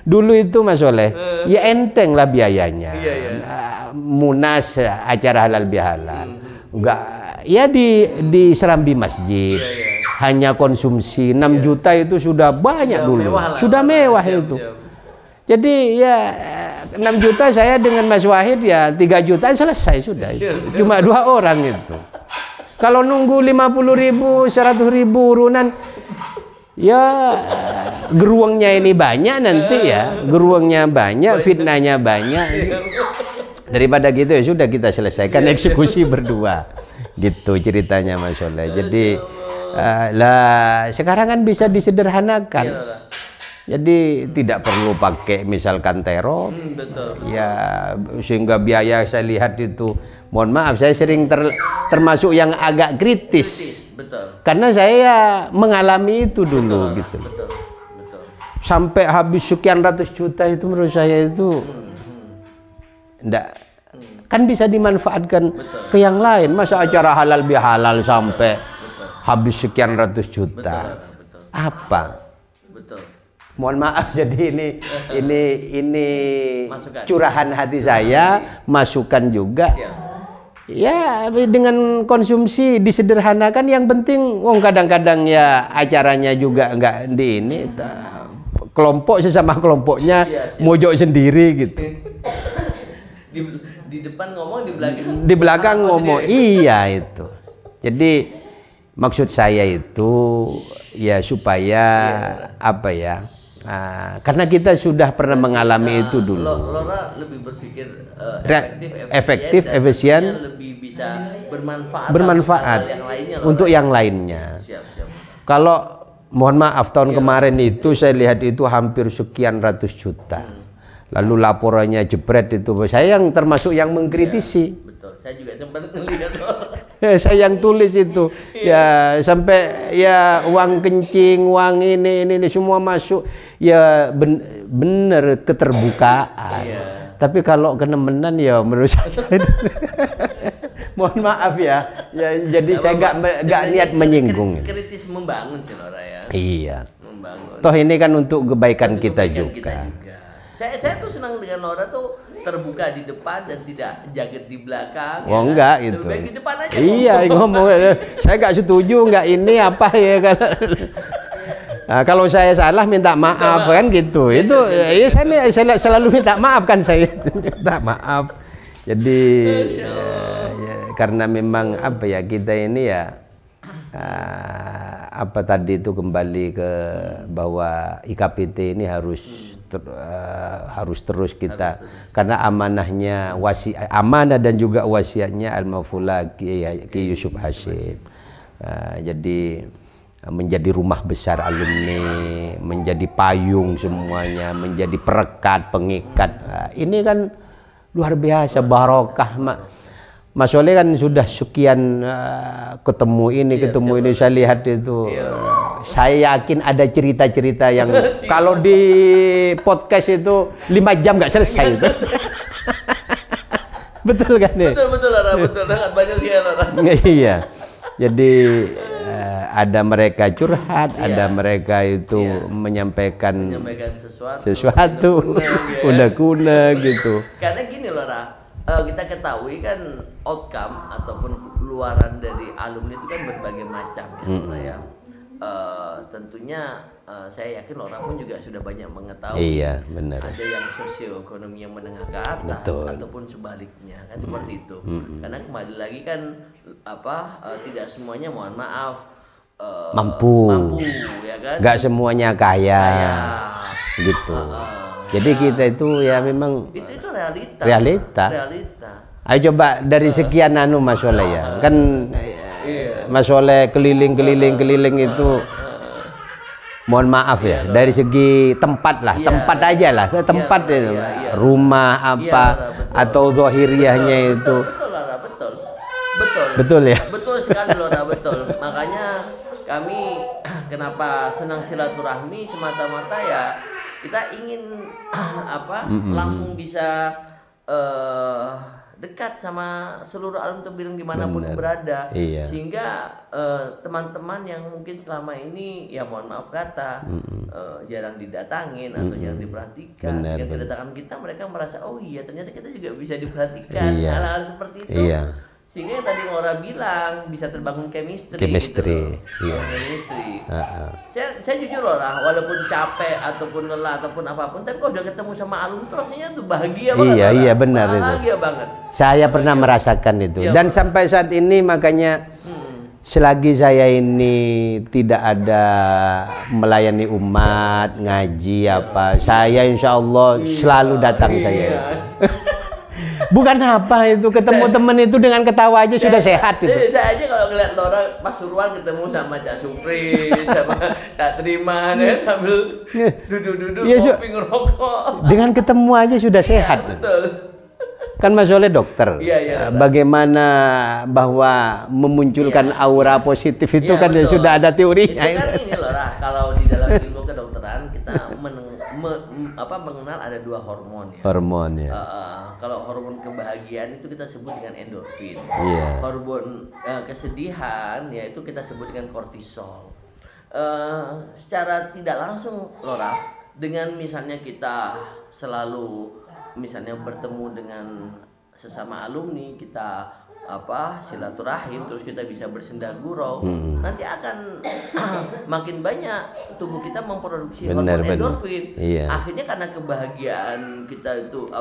Dulu itu Mas Oleh, ya enteng lah biayanya. Munas, acara halal bihalal. Enggak, ya di Serambi Masjid. Hanya konsumsi 6 juta itu sudah banyak dulu. Sudah mewah itu. Jadi ya 6 juta saya dengan Mas Wahid ya 3 juta selesai sudah. Cuma 2 orang itu. Kalau nunggu 50.000, 100.000 urunan, ya geruangnya ini banyak nanti ya. Geruangnya banyak, fitnahnya banyak. Daripada gitu ya sudah kita selesaikan eksekusi berdua. Gitu ceritanya Mas Oleh. Jadi lah sekarang kan bisa disederhanakan. Jadi tidak perlu pakai misalkan teror, ya sehingga biaya saya lihat itu, mohon maaf saya sering termasuk yang agak kritis, karena saya mengalami itu dulu gitu. Sampai habis sekian ratus juta itu menurut saya itu, enggak, kan bisa dimanfaatkan ke yang lain. Masa acara halal bihalal sampai habis sekian ratus juta, apa? Mohon maaf, jadi ini masukan. Curahan hati saya, masukan juga. Ya dengan konsumsi disederhanakan, yang penting kadang-kadang ya acaranya juga enggak di ini kelompok sesama kelompoknya mojok sendiri gitu. Di depan ngomong, di belakang ngomong. Iya itu. Jadi maksud saya itu ya supaya apa ya? Karena kita sudah pernah mengalami itu dulu. Lora lebih berpikir efektif, efisien, lebih bisa bermanfaat untuk yang lainnya. Kalau mohon maaf tahun kemarin itu saya lihat itu hampir sekian ratus juta. Lalu laporannya jebret itu, saya yang termasuk yang mengkritisi. Saya juga sempat melihat. Saya yang tulis itu, ya sampai ya uang kencing, uang ini semua masuk, ya bener keterbukaan. Tapi kalau kenemenan ya menurut saya, mohon maaf ya, jadi saya nggak niat menyinggung. Kritis membangun sih Lora ya. Iya. Membangun. Toh ini kan untuk kebaikan kita juga. Saya tuh senang dengan Lora tuh terbuka di depan dan tidak jaget di belakang. Oh ya enggak kan? Itu. Lebih baik di depan aja. Iya ngomong. Saya nggak setuju, nggak ini apa ya kan. Nah, kalau saya salah minta maaf kan gitu. Itu ya saya selalu minta maaf kan saya. Minta maaf. Jadi ya, karena memang apa ya kita ini ya apa tadi itu kembali ke bahwa IKPT ini harus terus kita karena amanahnya amanah dan juga wasiatnya Al-Maufula Ki Yusuf Hashim. Jadi menjadi rumah besar alumni, menjadi payung semuanya, menjadi perekat, pengikat. Ini kan luar biasa barokah Mas Oleh kan sudah sekian ketemu ini saya lihat itu. Saya yakin ada cerita-cerita yang kalau di podcast itu 5 jam nggak selesai itu. Betul kan nih? Betul Lora, betul sangat banyak sekali Lora. Iya. Jadi ada mereka curhat, ada mereka itu menyampaikan sesuatu kuna gitu. Karena gini Lora, kita ketahui kan outcome ataupun keluaran dari alumni itu kan berbagai macam ya. tentunya saya yakin orang pun juga sudah banyak mengetahui. Iya, benar. Ada yang sosioekonomi yang menengah ke atas, betul, ataupun sebaliknya kan seperti itu. Karena kembali lagi kan tidak semuanya, mohon maaf, mampu ya kan? Gak semuanya kaya. Gitu. Jadi kita itu ya memang itu realita. Ayo coba dari sekian Mas Soleh ya. Kan Mas Soleh keliling itu, mohon maaf ya, dari segi tempat lah, tempat aja lah, tempat itu, rumah apa atau zahiriahnya itu. Betul ya. Betul sekali Lora, betul. Makanya kami kenapa senang silaturahmi semata-mata ya kita ingin langsung bisa dekat sama seluruh alam tebing dimanapun berada, sehingga teman-teman yang mungkin selama ini ya mohon maaf kata jarang didatangin atau jarang diperhatikan, yang kedatangan kita mereka merasa oh iya ternyata kita juga bisa diperhatikan, hal-hal seperti itu. Sehingga yang tadi Laura bilang bisa terbangun chemistry. Gitu chemistry. Saya jujur Laura, walaupun capek ataupun lelah ataupun apapun, tapi kalau udah ketemu sama alum itu rasanya tuh bahagia banget. Iya benar itu. Bahagia banget. Saya pernah merasakan itu. Dan sampai saat ini makanya selagi saya ini tidak ada melayani umat, ngaji apa, saya insya Allah selalu datang saya. Bukan apa itu, ketemu temen itu dengan ketawa aja sudah sehat itu. Saya aja kalau ngeliat Laura Pasuruan ketemu sama Cak Supri, sama Kak Triman ya, sambil duduk-duduk kopi ngerokok. Dengan ketemu aja sudah sehat. Betul. Kan Mas Soleh dokter. Bagaimana bahwa memunculkan aura positif itu kan sudah ada teorinya. Itu kan ini Laura, kalau di dalam ilmu kedokteran kita mengenal ada 2 hormon ya. Hormon ya. Kalau hormon kebahagiaan itu kita sebut dengan endorfin. Hormon kesedihan ya itu kita sebut dengan kortisol. Secara tidak langsung Laura, dengan misalnya kita selalu misalnya bertemu dengan sesama alumni, kita silaturahim, terus kita bisa bersenda gurau, nanti akan makin banyak tubuh kita memproduksi hormon endorfin. Akhirnya karena kebahagiaan kita itu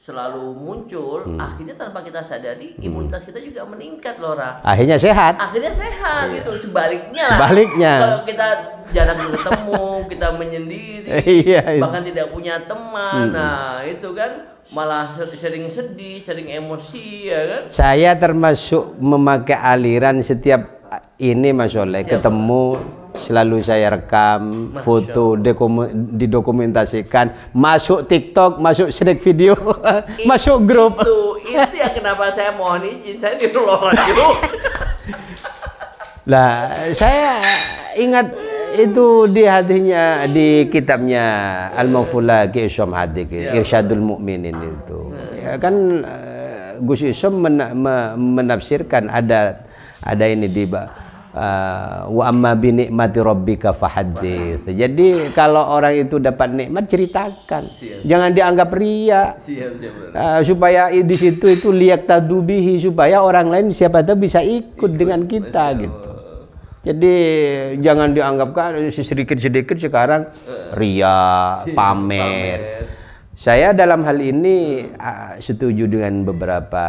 selalu muncul, akhirnya tanpa kita sadari imunitas kita juga meningkat Laura. Akhirnya sehat gitu. Sebaliknya kalau kita jarang ketemu, kita menyendiri, bahkan tidak punya teman, nah itu kan malah sering sedih, sering emosi ya kan. Saya termasuk memakai aliran setiap ini Mas Soleh, ketemu selalu saya rekam, foto, didokumentasikan, masuk TikTok, masuk snack video, masuk grup. Itu yang kenapa saya mohon izin, saya di luar dulu. Lah, saya ingat itu di hatinya, di kitabnya Al-Mawfula Ki Isyam Hadik, Irsyadul Mukminin itu. Ya kan Gus Isyam menafsirkan ada ini di wa amma bi nikmati rabbika fahaddits. Jadi kalau orang itu dapat nikmat ceritakan. Jangan dianggap ria. Supaya di situ itu liyak tadubihi, supaya orang lain siapa tahu bisa ikut dengan kita gitu. Jadi jangan dianggap kan sedikit-sedikit sekarang ria, pamer. Saya dalam hal ini setuju dengan beberapa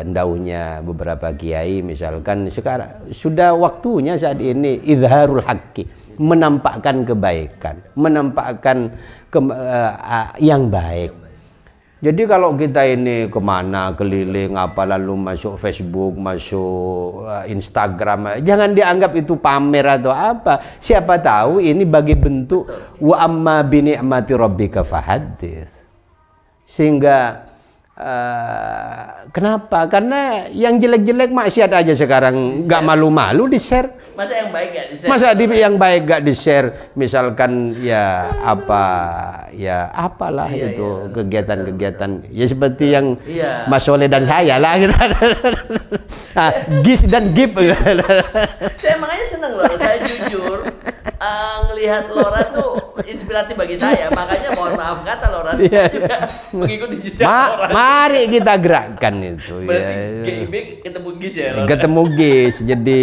ndaunya beberapa kiai, misalkan sekarang sudah waktunya saat ini izharul haqqi, menampakkan kebaikan, menampakkan yang baik. Jadi kalau kita ini kemana keliling apa lalu masuk Facebook, masuk Instagram, jangan dianggap itu pamer atau apa. Siapa tahu ini bagi bentuk wa amma bi ni'mati rabbika fahaddits. Sehingga kenapa? Karena yang jelek-jelek maksiat aja sekarang nggak malu-malu di-share. Masa yang baik gak di-share? Masa yang baik gak di-share? Misalkan apalah itu kegiatan-kegiatan ya seperti yang Mas Soleh dan saya lah gitu. Gis dan Gip. Saya makanya seneng loh, saya jujur ngelihat Laura tuh inspiratif bagi saya. Makanya mohon maaf kata Laura juga mengikuti jejak Laura. Mari kita gerakkan itu. Berarti GIB ketemu Gis ya Laura? Ketemu Gis, jadi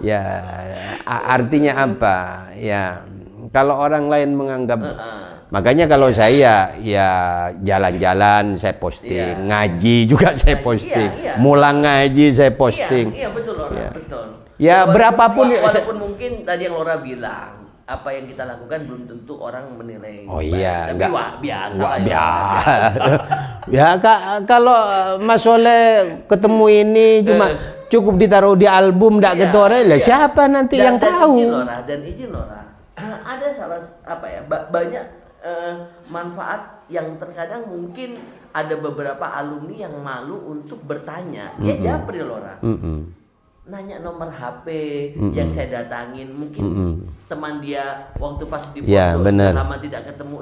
Ya, artinya apa? Ya, kalau orang lain menganggap, makanya kalau saya ya jalan-jalan saya posting, ngaji juga saya posting, mulang ngaji saya posting. Iya, betul Lora, betul. Ya, berapapun walaupun mungkin tadi yang Lora bilang, apa yang kita lakukan belum tentu orang menilai. Oh iya, tapi enggak biasa. biasa. Ya, kalau Mas Soleh ketemu ini cuma cukup ditaruh di album, enggak ketore, lah siapa nanti yang tahu? Dan izin Lora, ada salah banyak manfaat yang terkadang mungkin ada beberapa alumni yang malu untuk bertanya. Ya japri Lora. Nanya nomor HP yang saya datangin, mungkin teman dia waktu pas di pondok sudah lama tidak ketemu.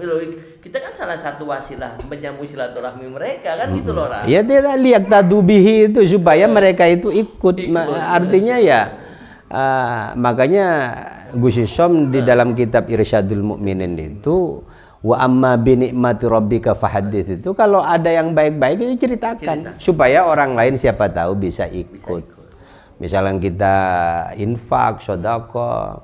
Kita kan salah satu wasilah menyambung silaturahmi mereka kan gitu Lora. Ya, dia lihat tadubihi itu supaya mereka itu ikut. Artinya ya makanya Gus Isom di dalam kitab Irsyadul Mukminin itu, wa amma bi nikmati rabbika fahadits, itu kalau ada yang baik-baik itu ceritakan supaya orang lain siapa tahu bisa ikut. Misalnya kita infak, sedekah.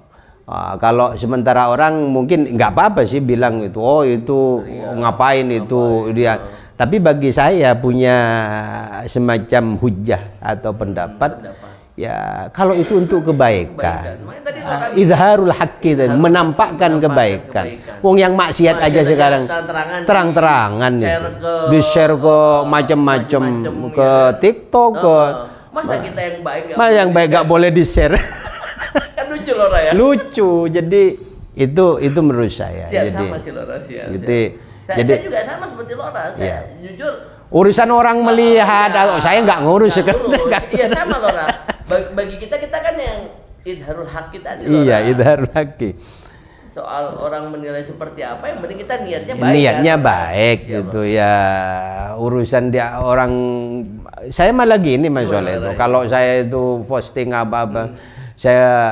Kalau sementara orang mungkin nggak apa-apa sih bilang itu, oh itu ngapain itu dia. Tapi bagi saya punya semacam hujah atau pendapat. Ya, kalau itu untuk kebaikan. Idharul haqqi, menampakkan kebaikan. Wong yang maksiat aja sekarang terang-terangan itu. Di-share ke macam-macam ke TikTok ke. Masa kita yang baik nggak boleh di-share? Kan lucu Lora ya. Lucu. Jadi itu menurut saya. Jadi sama sih Lora sih. Saya juga sama seperti Lora. Saya jujur urusan orang melihat, saya nggak ngurus sekarang. Iya sama Lora. Bagi kita kan yang idharul haqqi tadi Lora. Iya, idharul haqqi. Soal orang menilai seperti apa, yang penting kita niatnya baik. Niatnya baik gitu ya. Urusan dia orang, saya malah gini Mas Soleh itu. Kalau saya itu posting apa-apa, saya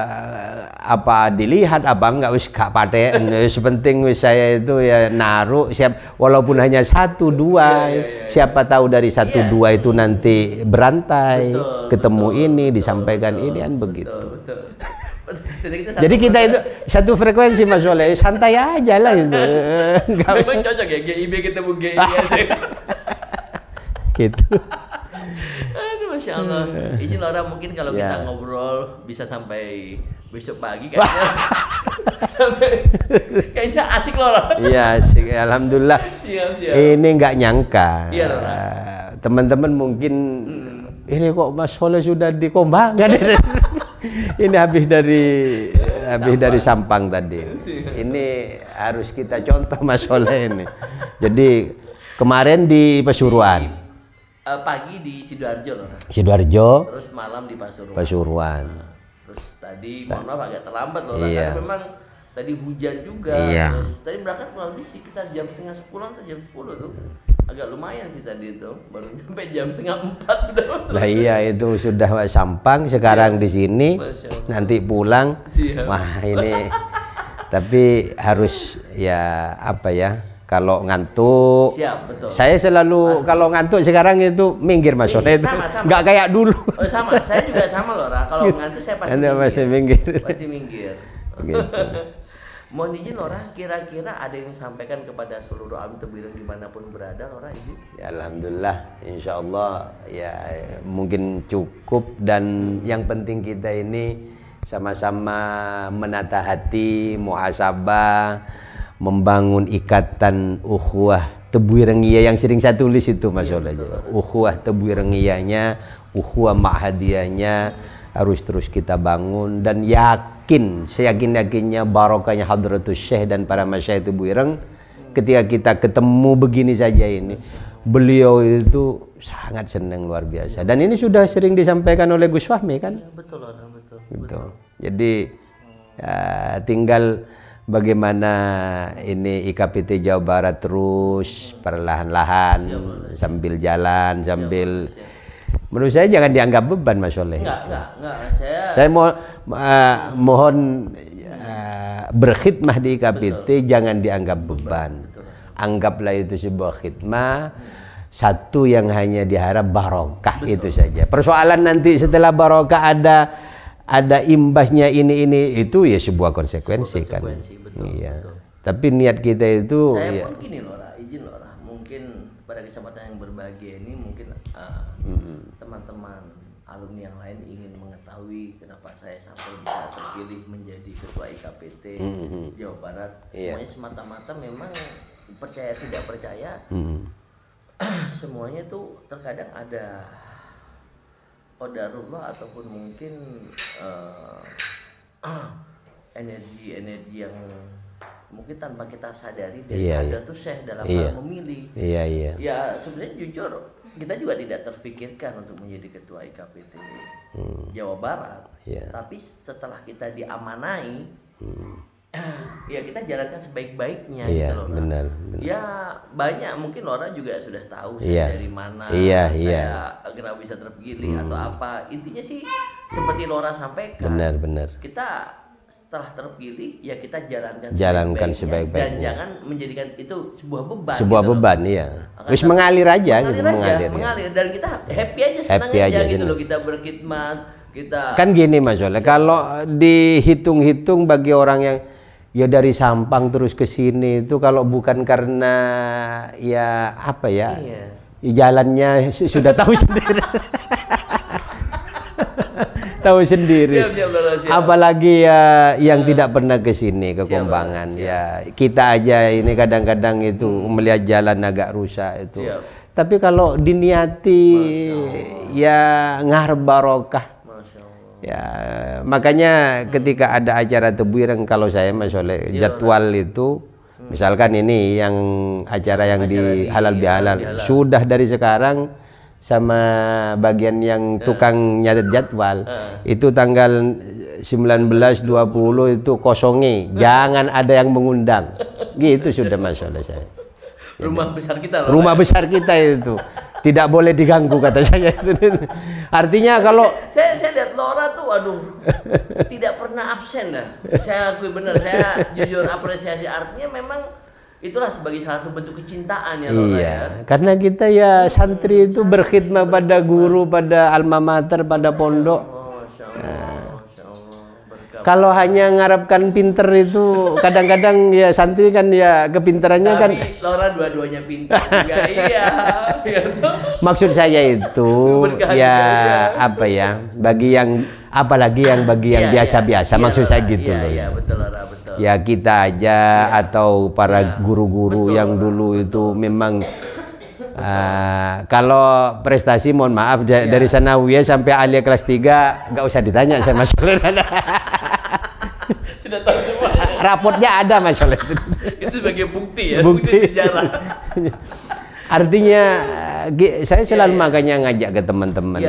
apa dilihat apa enggak wis gak paten. Sepenting wis saya itu ya naruh walaupun hanya 1-2. Siapa tahu dari 1-2 itu nanti berantai, ketemu ini disampaikan ini kan begitu. Jadi kita itu satu frekuensi Mas Soleh, santai aja lah itu. Enggak usah. Memang cocok ya GIB ketemu GI aja. Gitu. Aduh, Masya Allah. Izin Lora, mungkin kalau kita ngobrol bisa sampai besok pagi kayaknya. Kayaknya asik Lora. Iya, asik. Alhamdulillah. Siap. Ini nggak nyangka. Iya Lora. Teman-teman mungkin ini kok Mas Soleh sudah di Kombangan. Ini habis dari Sampang tadi. Ini harus kita contoh Mas Soleh ini. Jadi kemarin di Pasuruan. Pagi di Sidoarjo loh. Terus malam di Pasuruan. Terus tadi mohon maaf agak terlambat loh. Karena memang tadi hujan juga. Terus tadi berangkat kurang lebih sekitar jam 3:30 atau jam 10 tuh. Agak lumayan sih tadi itu, baru nyampe jam 3:30 sudah. Lah iya, itu sudah Sampang, sekarang di sini, nanti pulang. Wah ini, tapi harus ya apa ya, kalau ngantuk. Betul. Saya selalu kalau ngantuk sekarang itu minggir Mas Soleh, nggak kayak dulu. Oh sama, saya juga sama Lora. Kalau ngantuk saya pasti minggir. Pasti minggir. Gitu. Mohon izin Lora, kira-kira ada yang sampaikan kepada seluruh alim Tebuireng dimanapun berada Lora izin? Ya, alhamdulillah, insya Allah ya mungkin cukup, dan yang penting kita ini sama-sama menata hati, muhasabah, membangun ikatan ukhuwah Tebuirengiyah yang sering saya tulis itu Mas Soleh. Ukhuwah Tebuirengiyahnya, ukhuwah ma'hadiyahnya harus terus kita bangun, dan seyakin-yakinnya barokahnya Hadratus Syekh dan para masyayikh Tebuireng ketika kita ketemu begini saja ini. Beliau itu sangat senang luar biasa, dan ini sudah sering disampaikan oleh Gus Fahmi kan? Ya, betul. Jadi ya, tinggal bagaimana ini IKPT Jawa Barat terus perlahan-lahan sambil jalan, sambil menurut saya jangan dianggap beban Mas Soleh. Enggak. Saya mohon berkhidmah di IKPT jangan dianggap beban. Anggaplah itu sebuah khidmah, satu yang hanya diharap barokah, itu saja. Persoalan nanti setelah barokah ada ada imbasnya ini itu ya sebuah konsekuensi kan. Betul, Iya. betul. Tapi niat kita itu Saya ya. pun gini loh, izin loh, mungkin pada kesempatan yang berbahagia ini mungkin teman-teman alumni yang lain ingin mengetahui kenapa saya sampai bisa terpilih menjadi ketua IKPT Jawa Barat. Semuanya semata-mata memang percaya tidak percaya, semuanya tuh terkadang ada qadarullah ataupun mungkin energi yang mungkin tanpa kita sadari dari ada tuh Syekh dalam hal memilih. Ya sebenarnya jujur kita juga tidak terfikirkan untuk menjadi ketua IKPT Jawa Barat. Tapi setelah kita diamanai, ya kita jalankan sebaik-baiknya gitu loh. Benar. Ya banyak mungkin orang juga sudah tahu saya dari mana, saya kenapa bisa terpilih atau apa. Intinya sih seperti Lora sampaikan. Benar. Kita setelah terpilih ya kita jalankan sebaik-baiknya sebaik-baiknya dan jangan menjadikan itu sebuah beban. Sebuah gitu beban loh. iya. Wis mengalir aja gitu, mengalir dan kita happy aja, senang aja gitu loh, kita berkhidmat, kita kan gini Mas Oleh, kalau dihitung-hitung bagi orang yang ya dari Sampang terus ke sini itu kalau bukan karena ya apa ya, jalannya sudah tahu sendiri. Tahu sendiri. Siap. Apalagi ya yang tidak pernah ke sini ke Kombangan. Ya kita aja ini kadang-kadang itu melihat jalan agak rusak itu. Tapi kalau diniati ya ngarep barokah. Ya makanya ketika ada acara tebuireng, kalau saya Mas Oleh jadwal itu misalkan ini yang acara yang di halal bihalal sudah dari sekarang sama bagian yang tukang nyatet jadwal itu tanggal 19, 20 itu kosongi, jangan ada yang mengundang gitu sudah Mas Oleh saya. Rumah besar kita loh. Rumah besar kita itu tidak boleh diganggu kata saya. Artinya kalau saya lihat Lora tuh aduh tidak pernah absen dah. Saya akui benar, saya jujur apresiasi, artinya memang itulah sebagai salah satu bentuk kecintaan ya Lora ya. Karena kita ya santri itu berkhidmat pada guru, pada alma mater, pada pondok. Kalau hanya mengharapkan pinter itu kadang-kadang ya santri kan ya kepinterannya kan. Lora dua-duanya pintar juga. Iya. Maksud saya itu ya apa ya, bagi yang apalagi yang bagi yang biasa-biasa, maksud saya gitu loh. Iya betul Lora, betul. Ya kita aja atau para guru-guru yang dulu itu memang kalau prestasi mohon maaf dari sanawiyah sampai alia kelas 3 nggak usah ditanya saya Mas Oleh. Sudah tahu semua. Rapotnya ada Mas Oleh. Itu sebagai bukti ya, bukti sejarah. Artinya saya selalu makanya ngajak ke teman-teman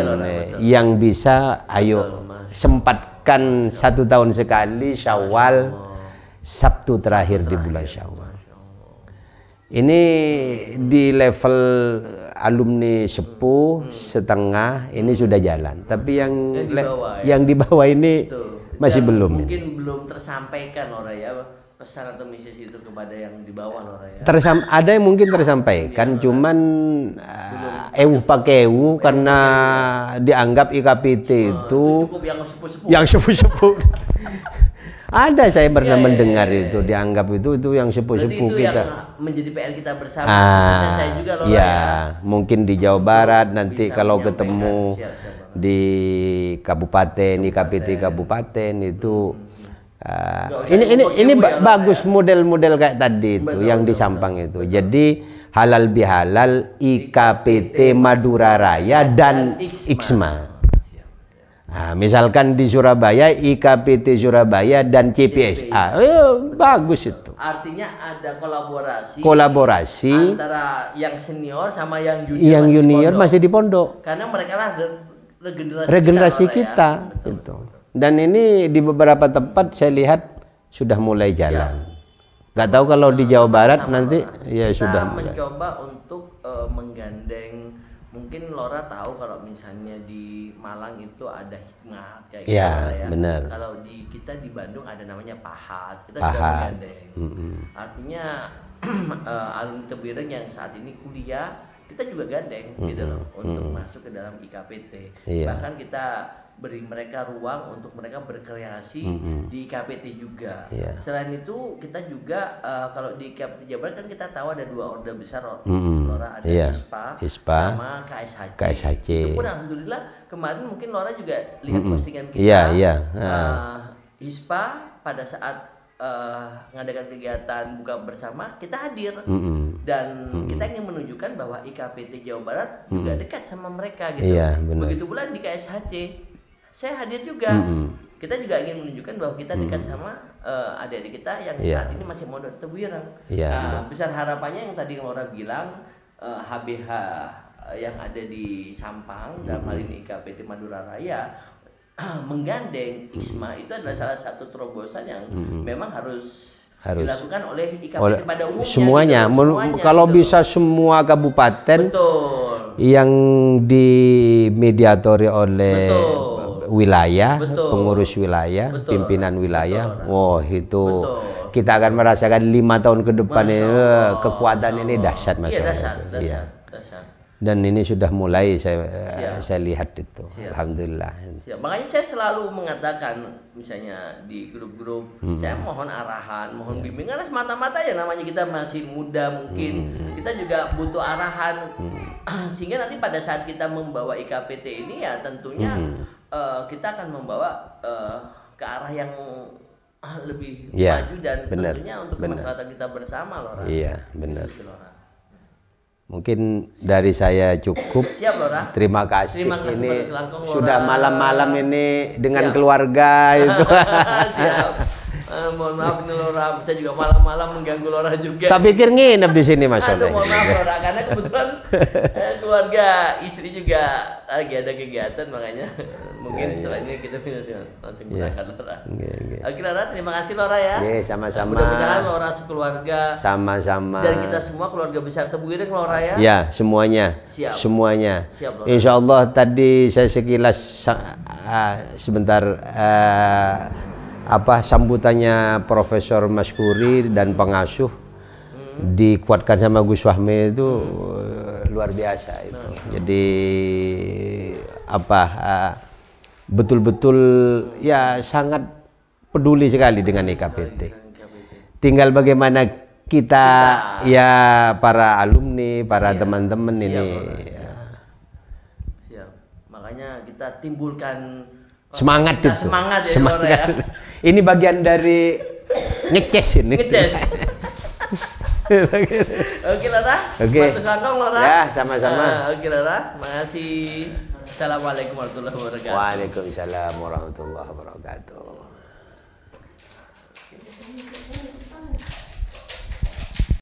yang bisa ayo sempatkan 1 tahun sekali Syawal, Sabtu terakhir di bulan Syawal. Ini di level alumni sepuh setengah ini sudah jalan, tapi yang di bawah ini masih belum. Mungkin belum tersampaikan Lora ya pesan atau misi itu kepada yang di bawah Lora ya. Ada yang mungkin tersampaikan, cuman pakai karena dianggap IKPT itu cukup yang sepuh-sepuh. Ada saya pernah mendengar itu dianggap itu yang sepuh-sepuh kita. Yang menjadi PR kita bersama. Saya juga Lora ya. Mungkin di Jawa Barat nanti kalau ketemu di kabupaten, IKPT kabupaten itu ini bagus model-model kayak tadi itu yang di Sampang itu. Jadi halal bihalal IKPT Madura Raya dan IKSMA. Nah, misalkan di Surabaya IKPT Surabaya dan CPSA, bagus itu. Artinya ada kolaborasi antara yang senior sama yang junior. Yang junior masih di pondok. Karena mereka lah regenerasi kita ya. Itu. Dan ini di beberapa tempat saya lihat sudah mulai jalan. Nggak tahu kalau di Jawa Barat nanti ya sudah mulai. Mencoba untuk menggandeng. Mungkin Lora tahu kalau misalnya di Malang itu ada hikmat kayak gitu ya. Benar. Kalau kita di Bandung ada namanya pahat. Kita sudah menggandeng. Artinya alumni tebuireng yang saat ini kuliah kita juga gandeng gitu loh untuk masuk ke dalam IKPT. Iya. Bahkan kita beri mereka ruang untuk mereka berkreasi di IKPT juga. Iya. Selain itu kita juga kalau di IKPT Jawa Barat kan kita tahu ada 2 orda besar Lora, ada Iya. HISPA sama KSHC. KSHC. Itu pun alhamdulillah kemarin mungkin Lora juga lihat postingan kita. Iya, iya. HISPA pada saat mengadakan kegiatan buka bersama kita hadir dan kita ingin menunjukkan bahwa IKPT Jawa Barat juga dekat sama mereka gitu. Iya, benar. Begitu pula di KSHC saya hadir juga. Kita juga ingin menunjukkan bahwa kita dekat sama adik-adik kita yang saat ini masih mondok Tebuireng. Besar harapannya yang tadi Laura bilang HBH yang ada di Sampang dalam hal ini IKPT Madura Raya menggandeng ISMA itu adalah salah satu terobosan yang memang harus dilakukan oleh IKPT pada umumnya. Semuanya, gitu, semuanya kalau gitu. bisa semua kabupaten Betul. yang dimediatori oleh wilayah, pengurus wilayah, pimpinan wilayah, itu kita akan merasakan 5 tahun ke depan ini kekuatan ini dahsyat, Mas. Iya, dahsyat. Dan ini sudah mulai saya lihat itu. Alhamdulillah. Ya, makanya saya selalu mengatakan misalnya di grup-grup saya mohon arahan, mohon bimbingan, karena semata-mata ya namanya kita masih muda mungkin kita juga butuh arahan sehingga nanti pada saat kita membawa IKPT ini ya tentunya kita akan membawa ke arah yang lebih maju dan tentunya untuk kemaslahatan kita bersama, Lora. Iya, benar. Mungkin dari saya cukup. Siap, Lora. Terima kasih. Ini Selangkong, sudah malam-malam ini dengan keluarga itu. Siap. Mohon maaf nih Lora, saya juga malam-malam mengganggu Lora juga. Tak pikir nginep di sini, Mas. Aduh, mohon maaf Lora, karena kebetulan keluarga istri juga lagi ada kegiatan, makanya mungkin setelah ini kita langsung berangkat Lora. Oke Lora, terima kasih Lora ya. Sama-sama. Mudah-mudahan Lora sekeluarga. Sama-sama. Dan kita semua keluarga besar Tebuireng Lora ya. Ya, semuanya. Siap. Semuanya. Siap, Lora. Insya Allah tadi saya sekilas sebentar sambutannya Profesor Maskuri dan pengasuh dikuatkan sama Gus Fahmi itu luar biasa itu. Jadi betul-betul ya sangat peduli sekali dengan IKPT. Tinggal bagaimana kita ya para alumni, para teman-teman ini. Siap. Makanya kita timbulkan semangat itu. Semangat ya, Lora ya. Ini bagian dari ngeces ini. Ngeces. Oke Lora. Masuk kantong Lora. Ya, sama-sama. Oke Lora, makasih. Assalamualaikum warahmatullahi wabarakatuh. Waalaikumsalam warahmatullahi wabarakatuh.